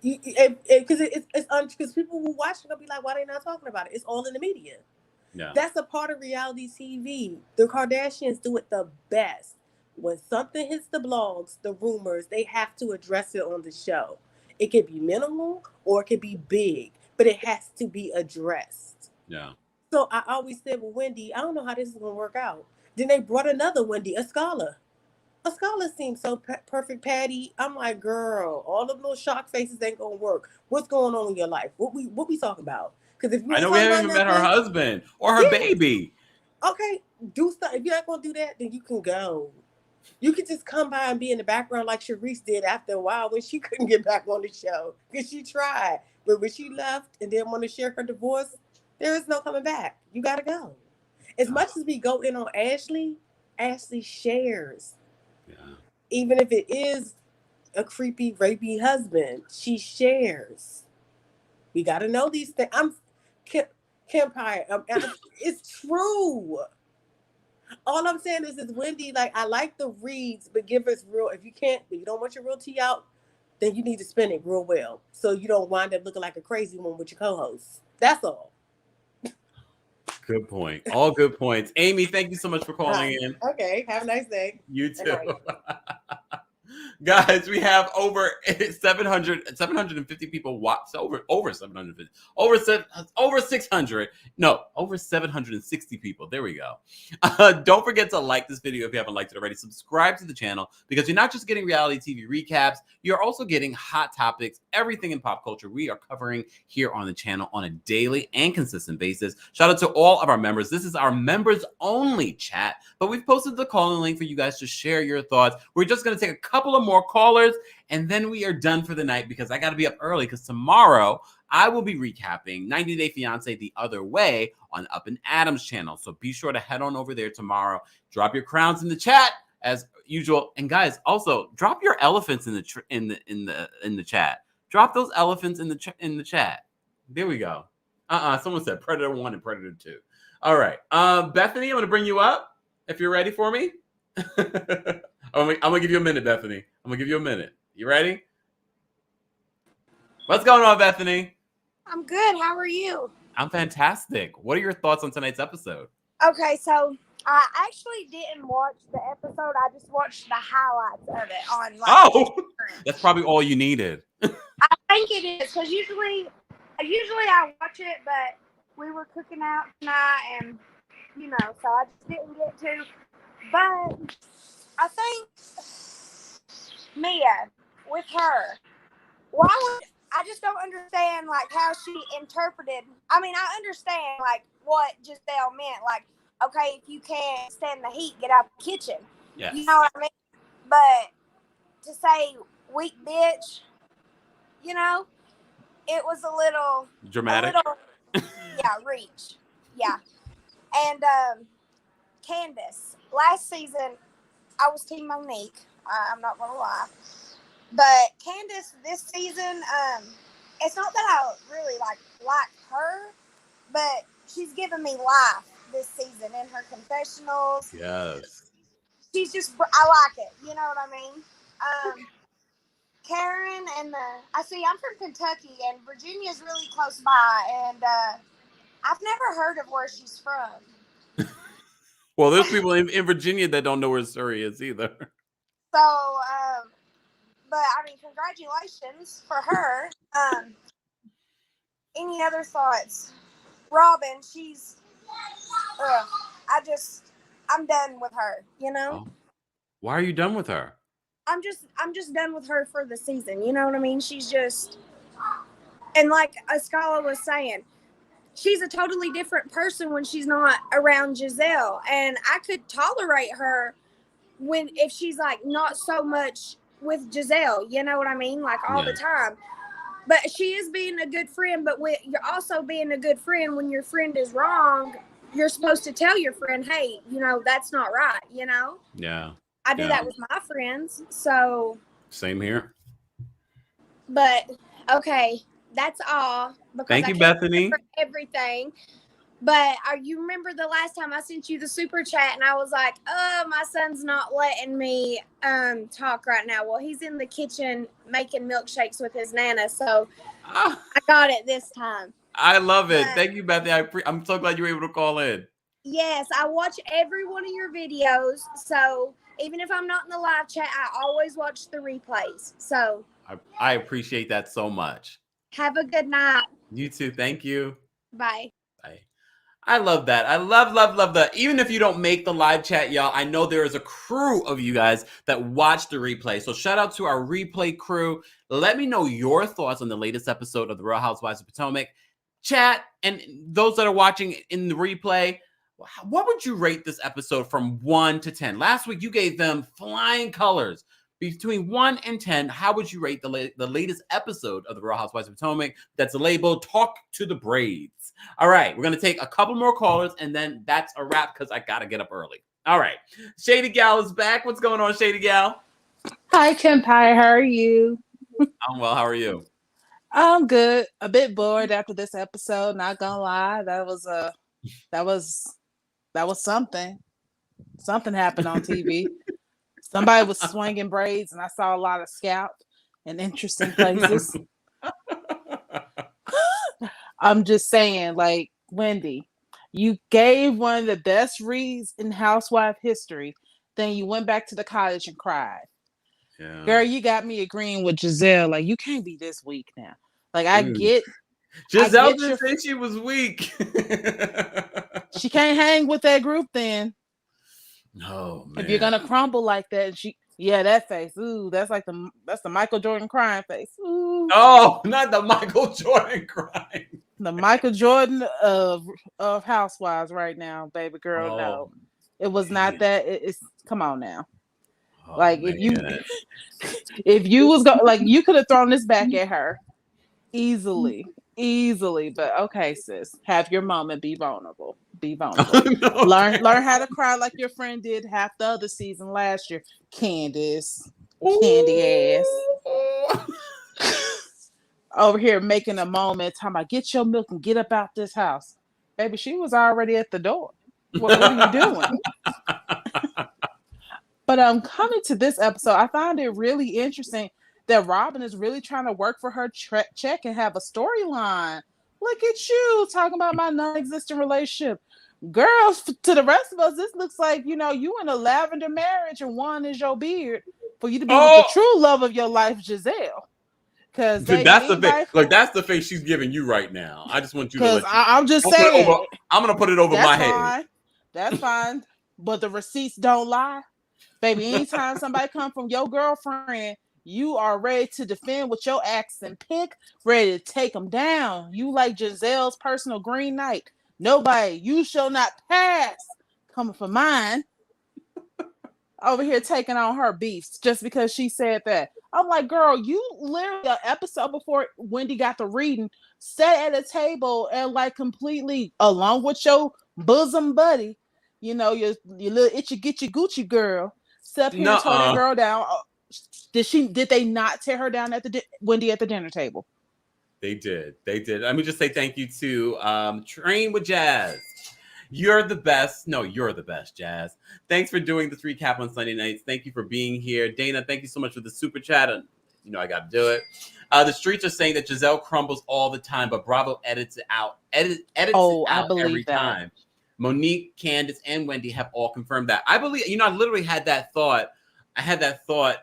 Because people who watch it will be like, why they not talking about it? It's all in the media. Yeah. That's a part of reality TV. The Kardashians do it the best. When something hits the blogs, the rumors, they have to address it on the show. It could be minimal or it could be big, but it has to be addressed. Yeah. So I always said with Wendy, I don't know how this is going to work out. Then they brought another Wendy, a scholar. A scholar seems so perfect, Patty. I'm like, girl, all of those shock faces ain't gonna work. What's going on in your life? What we talking about? Because if you I know we haven't even met her husband or her baby. Okay, do stuff. If you're not gonna do that, then you can go. You can just come by and be in the background like Sharice did after a while when she couldn't get back on the show because she tried, but when she left and didn't want to share her divorce, there is no coming back. You gotta go. As much as we go in on Ashley, Ashley shares. Yeah. Even if it is a creepy, rapey husband, she shares. We got to know these things. I'm Kempire. It's true. All I'm saying is Wendy, like, I like the reads, but give us real. If you don't want your real tea out, then you need to spin it real well so you don't wind up looking like a crazy one with your co-host. That's all. Good point. All good points. Amy, thank you so much for calling in. Okay. Have a nice day. You too. Guys, we have over 750 people watch. Over 750. Over 600. No, over 760 people. There we go. Don't forget to like this video if you haven't liked it already. Subscribe to the channel because you're not just getting reality TV recaps. You're also getting hot topics, everything in pop culture we are covering here on the channel on a daily and consistent basis. Shout out to all of our members. This is our members only chat, but we've posted the calling link for you guys to share your thoughts. We're just going to take a couple of more callers and then we are done for the night because I got to be up early because tomorrow I will be recapping 90 Day Fiancé The Other Way on Up and Adam's channel. So be sure to head on over there tomorrow. Drop your crowns in the chat as usual. And guys, also drop your elephants in the chat. Drop those elephants in the chat. There we go. Someone said Predator 1 and Predator 2. All right. Bethany, I'm going to bring you up if you're ready for me. I'm going to give you a minute, Bethany. I'm going to give you a minute. You ready? What's going on, Bethany? I'm good. How are you? I'm fantastic. What are your thoughts on tonight's episode? Okay, so I actually didn't watch the episode. I just watched the highlights of it on That's probably all you needed. I think it is because usually I watch it, but we were cooking out tonight and so I just didn't get to. But I think Mia, with her, I just don't understand how she interpreted. I mean, I understand what Gizelle meant. Okay, if you can't stand the heat, get out the kitchen. Yes. You know what I mean? But to say weak bitch, it was a little dramatic. Reach. Yeah. And Candace, last season, I was Team Monique. I'm not gonna lie. But Candace, this season, it's not that I really like her, but she's given me life this season in her confessionals. Yes. She's just, I like it. You know what I mean? Karen and I'm from Kentucky, and Virginia's really close by, and I've never heard of where she's from. Well, there's people in Virginia that don't know where Surrey is either. So, but I mean, congratulations for her. Any other thoughts? Robin, she's, I'm done with her, you know? Oh. Why are you done with her? I'm just done with her for the season. You know what I mean? She's just, and like Ascala was saying, she's a totally different person when she's not around Gizelle. And I could tolerate her if she's like not so much with Gizelle, you know what I mean? Like all the time. But she is being a good friend, but you're also being a good friend when your friend is wrong. You're supposed to tell your friend, hey, you know, that's not right, you know? Yeah. I do that with my friends, so. Same here. But, okay, that's all. Thank you, Bethany. For everything. But you remember the last time I sent you the super chat and I was like, oh, my son's not letting me talk right now. Well, he's in the kitchen making milkshakes with his Nana, so I got it this time. I love it. Thank you, Bethany. I'm so glad you were able to call in. Yes, I watch every one of your videos, so even if I'm not in the live chat, I always watch the replays. So I appreciate that so much. Have a good night. You too. Thank you. Bye. Bye. I love that. I love that. Even if you don't make the live chat, y'all, I know there is a crew of you guys that watch the replay. So shout out to our replay crew. Let me know your thoughts on the latest episode of The Real Housewives of Potomac. Chat, and those that are watching in the replay, what would you rate this episode from 1 to 10? Last week, you gave them flying colors. Between 1 and 10, how would you rate the latest episode of The Real Housewives of Potomac that's labeled Talk to the Braids? All right, we're going to take a couple more callers, and then that's a wrap because I got to get up early. All right, Shady Gal is back. What's going on, Shady Gal? Hi, Kempire. How are you? I'm well. How are you? I'm good. A bit bored after this episode. Not gonna lie, that was something. Something happened on TV. Somebody was swinging braids, and I saw a lot of scalp in interesting places. I'm just saying, like, Wendy, you gave one of the best reads in housewife history. Then you went back to the cottage and cried. Yeah. Girl, you got me agreeing with Gizelle. Like, you can't be this weak now. Like, I get. Gizelle didn't say she was weak. She can't hang with that group then. No, man. If you're gonna crumble like that, that face. Ooh, that's the Michael Jordan crying face. Ooh. Oh, not the Michael Jordan crying. The Michael Jordan of Housewives right now, baby girl. No, it was not that. It's come on now. Like man. if you was like you could have thrown this back at her easily, but okay, sis, have your moment. Be vulnerable. No. Learn how to cry like your friend did half the other season last year. Candace, candy ass, over here making a moment. Talking about get your milk and get up out this house, baby. She was already at the door. What are you doing? But coming to this episode, I found it really interesting that Robin is really trying to work for her check and have a storyline. Look at you talking about my non-existent relationship. Girls, to the rest of us, this looks like, you in a lavender marriage and one is your beard for you to be with the true love of your life, Gizelle. Because that's the face. Like that's the face she's giving you right now. I just want you to. I'm just saying. I'm gonna put it over my head. That's fine. But the receipts don't lie. Baby, anytime somebody come from your girlfriend, you are ready to defend with your axe and pick, ready to take them down. You like Gizelle's personal Green Knight. Nobody, you shall not pass. Coming for mine. Over here taking on her beefs just because she said that. I'm like, girl, you literally an episode before Wendy got the reading, sat at a table and like completely along with your bosom buddy, your little itchy gitchy Gucci girl. Step here and tore that girl down. Did they not tear her down at Wendy at the dinner table? They did. Let me just say thank you to Train with Jazz. You're the best. No, you're the best, Jazz. Thanks for doing this recap on Sunday nights. Thank you for being here. Dana, thank you so much for the super chat. I got to do it. The streets are saying that Gizelle crumbles all the time, but Bravo edits it out. Edits it out every time. Monique, Candace, and Wendy have all confirmed that. I believe, I literally had that thought. I had that thought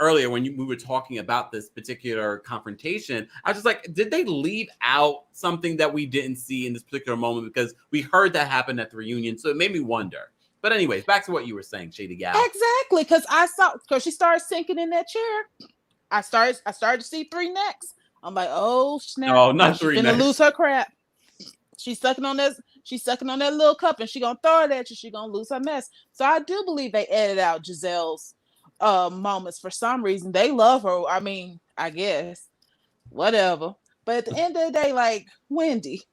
earlier when we were talking about this particular confrontation, I was just like, did they leave out something that we didn't see in this particular moment? Because we heard that happen at the reunion, so it made me wonder. But anyways, back to what you were saying, Shady Gal. Exactly, because she started sinking in that chair. I started to see 3 necks. I'm like, oh snap! No, not She's 3 gonna necks. lose her crap. She's sucking on that little cup, and she gonna throw it at you. She gonna lose her mess. So I do believe they edited out Gizelle's moments for some reason. They love her. I mean, I guess whatever. But at the end of the day, like Wendy,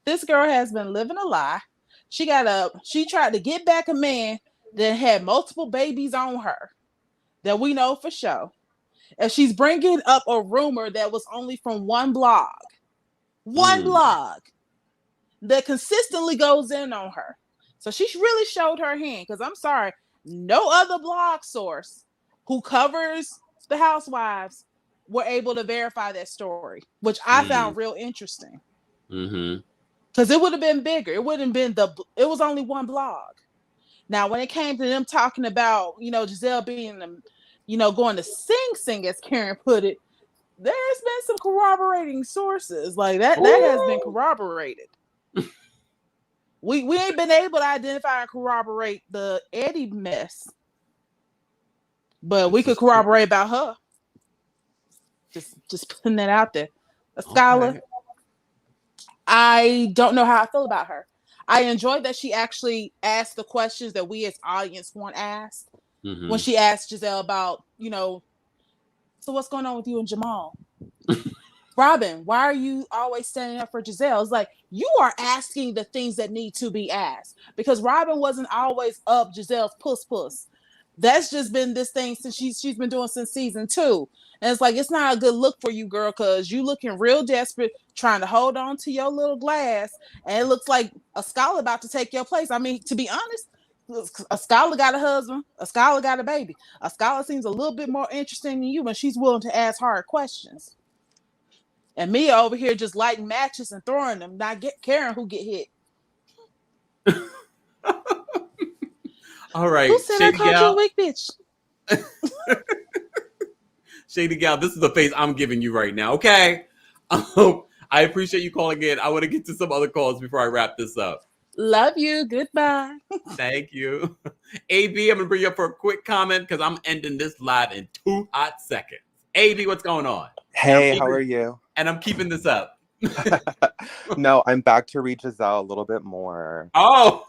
this girl has been living a lie. She tried to get back a man that had multiple babies on her that we know for sure. And she's bringing up a rumor that was only from one blog that consistently goes in on her. So she really showed her hand, because I'm sorry, no other blog source who covers the Housewives were able to verify that story, which I found real interesting. Because it would have been bigger. It wouldn't have been it was only one blog. Now, when it came to them talking about, Gizelle being, going to sing, as Karen put it, there's been some corroborating sources. Like that has been corroborated. We ain't been able to identify and corroborate the Eddie mess, but we could corroborate about her. Just putting that out there. A scholar. Okay. I don't know how I feel about her. I enjoyed that she actually asked the questions that we as audience want asked. When she asked Gizelle about, so what's going on with you and Jamal? Robin, why are you always standing up for Gizelle? It's like, you are asking the things that need to be asked, because Robin wasn't always up Gizelle's puss. That's just been this thing since she's been doing since season 2. And it's like, it's not a good look for you, girl, because you looking real desperate, trying to hold on to your little glass. And it looks like a scholar about to take your place. I mean, to be honest, a scholar got a husband, a scholar got a baby. A scholar seems a little bit more interesting than you when she's willing to ask hard questions. And Mia over here just lighting matches and throwing them, not caring who get hit. All right. Who said I called you a weak bitch? Shady Gal, this is the face I'm giving you right now, okay? I appreciate you calling in. I want to get to some other calls before I wrap this up. Love you. Goodbye. Thank you. AB, I'm going to bring you up for a quick comment because I'm ending this live in 2 hot seconds. AB, what's going on? Hey, how are you? And I'm keeping this up. No, I'm back to read Gizelle a little bit more. Oh!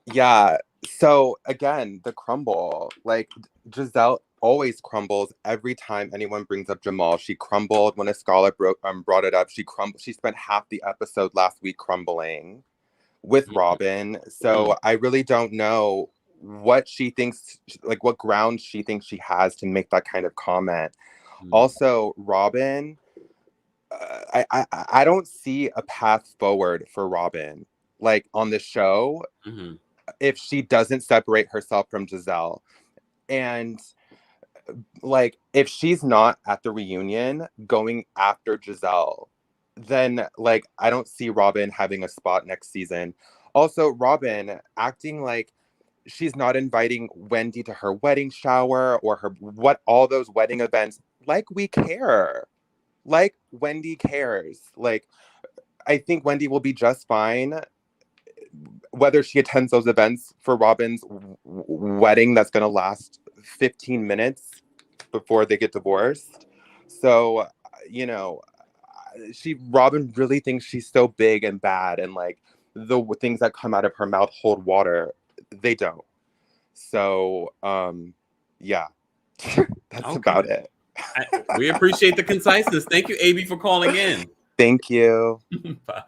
Yeah. So, again, the crumble. Like, Gizelle always crumbles every time anyone brings up Jamal. She crumbled when a scholar brought it up. She spent half the episode last week crumbling with Robin. So, I really don't know what she thinks, like, what grounds she thinks she has to make that kind of comment. Also, Robin, I don't see a path forward for Robin, like, on the show, if she doesn't separate herself from Gizelle. And, like, if she's not at the reunion going after Gizelle, then, like, I don't see Robin having a spot next season. Also, Robin acting like she's not inviting Wendy to her wedding shower or all those wedding events. Like, we care. Like, Wendy cares. Like, I think Wendy will be just fine whether she attends those events for Robin's wedding that's going to last 15 minutes before they get divorced. So, Robin really thinks she's so big and bad, and, like, the things that come out of her mouth hold water. They don't. So, yeah, that's about it. We appreciate the conciseness. Thank you, AB, for calling in. Thank you. Bye.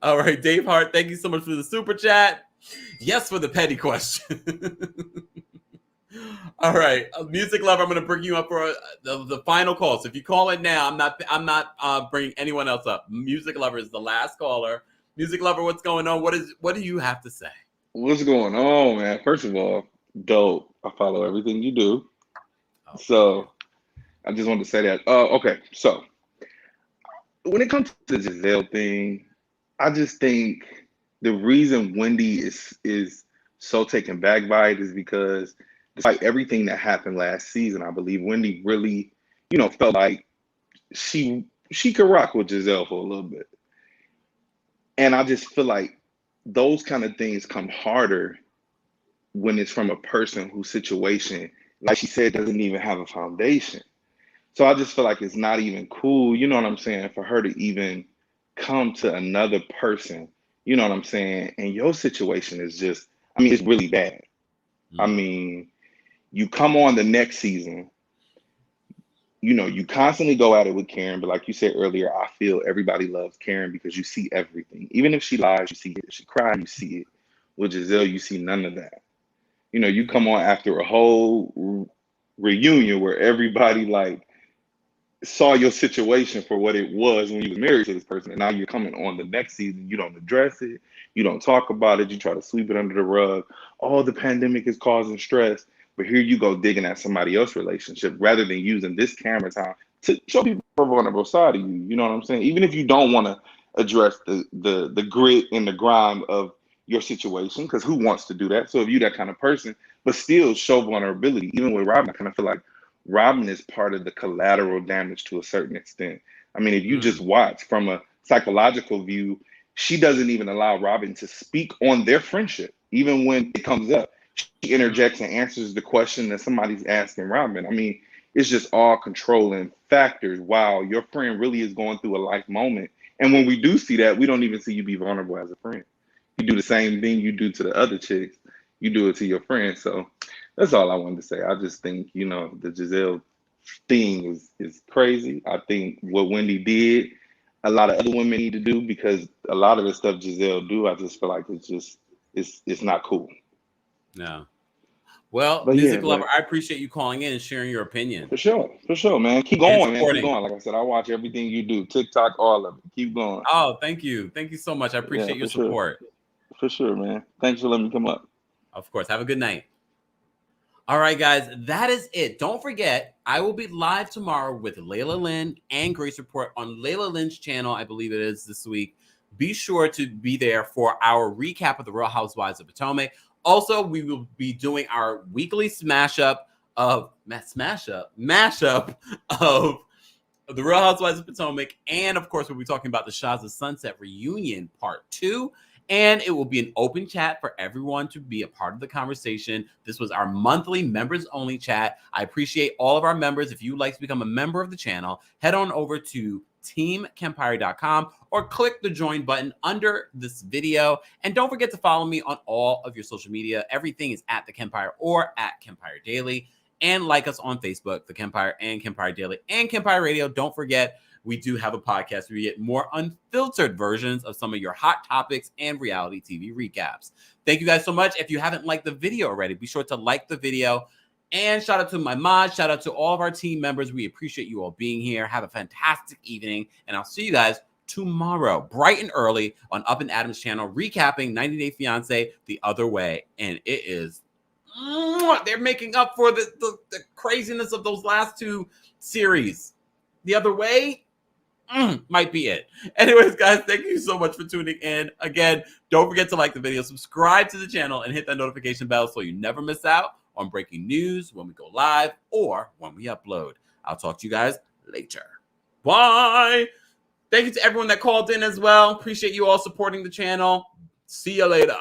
All right, Dave Hart, thank you so much for the super chat. Yes, for the petty question. All right, Music Lover, I'm going to bring you up for the final call. So if you call it now, I'm not bringing anyone else up. Music Lover is the last caller. Music Lover, what's going on? What do you have to say? What's going on, man? First of all, dope. I follow everything you do. Oh, so I just wanted to say that. Okay, so when it comes to the Gizelle thing, I just think the reason Wendy is so taken back by it is because despite everything that happened last season, I believe Wendy really, felt like she could rock with Gizelle for a little bit. And I just feel like those kind of things come harder when it's from a person whose situation, like she said, doesn't even have a foundation. So I just feel like it's not even cool, you know what I'm saying, for her to even come to another person, you know what I'm saying? And your situation is just, it's really bad. I mean, you come on the next season, you constantly go at it with Karen, but like you said earlier, I feel everybody loves Karen because you see everything. Even if she lies, you see it. If she cries, you see it. With Gizelle, you see none of that. You come on after a whole reunion where everybody like saw your situation for what it was when you was married to this person, and now you're coming on the next season. You don't address it, you don't talk about it, you try to sweep it under the rug. Oh, the pandemic is causing stress, but here you go digging at somebody else's relationship rather than using this camera time to show people the vulnerable side of you. You know what I'm saying? Even if you don't want to address the grit and the grime of your situation, because who wants to do that? So if you that kind of person, but still show vulnerability. Even with Robin, I kind of feel like Robin is part of the collateral damage to a certain extent. If you just watch from a psychological view, she doesn't even allow Robin to speak on their friendship. Even when it comes up, she interjects and answers the question that somebody's asking Robin. It's just all controlling factors while your friend really is going through a life moment. And when we do see that, we don't even see you be vulnerable as a friend. You do the same thing you do to the other chicks, you do it to your friends. So that's all I wanted to say. I just think, the Gizelle thing is crazy. I think what Wendy did, a lot of other women need to do, because a lot of the stuff Gizelle do, I just feel like it's not cool. No. Well, But Music yeah, Lover, I appreciate you calling in and sharing your opinion. For sure, man. Keep going, man. Keep going. Like I said, I watch everything you do. TikTok, all of it. Keep going. Oh, thank you. Thank you so much. I appreciate your support. For sure, man. Thanks for letting me come up. Of course. Have a good night. All right, guys, that is it. Don't forget, I will be live tomorrow with Layla Lynn and Grace Report on Layla Lynn's channel. I believe it is this week. Be sure to be there for our recap of the Real Housewives of Potomac. Also, we will be doing our weekly mashup of the Real Housewives of Potomac. And of course, we'll be talking about the Shahs of Sunset reunion part 2. And it will be an open chat for everyone to be a part of the conversation. This was our monthly members only chat. I appreciate all of our members. If you'd like to become a member of the channel, head on over to TheKempire.com or click the join button under this video. And don't forget to follow me on all of your social media. Everything is at TheKempire or at Kempire Daily. And like us on Facebook, TheKempire and Kempire Daily and Kempire Radio. Don't forget, we do have a podcast where you get more unfiltered versions of some of your hot topics and reality TV recaps. Thank you guys so much. If you haven't liked the video already, be sure to like the video. And shout out to my mods. Shout out to all of our team members. We appreciate you all being here. Have a fantastic evening. And I'll see you guys tomorrow, bright and early, on Up and Adam's channel, recapping 90 Day Fiancé The Other Way. And it is, they're making up for the craziness of those last two series. The Other Way might be it. Anyways, guys, thank you so much for tuning in. Again, don't forget to like the video, subscribe to the channel, and hit that notification bell so you never miss out on breaking news when we go live or when we upload. I'll talk to you guys later. Bye. Thank you to everyone that called in as well. Appreciate you all supporting the channel. See you later.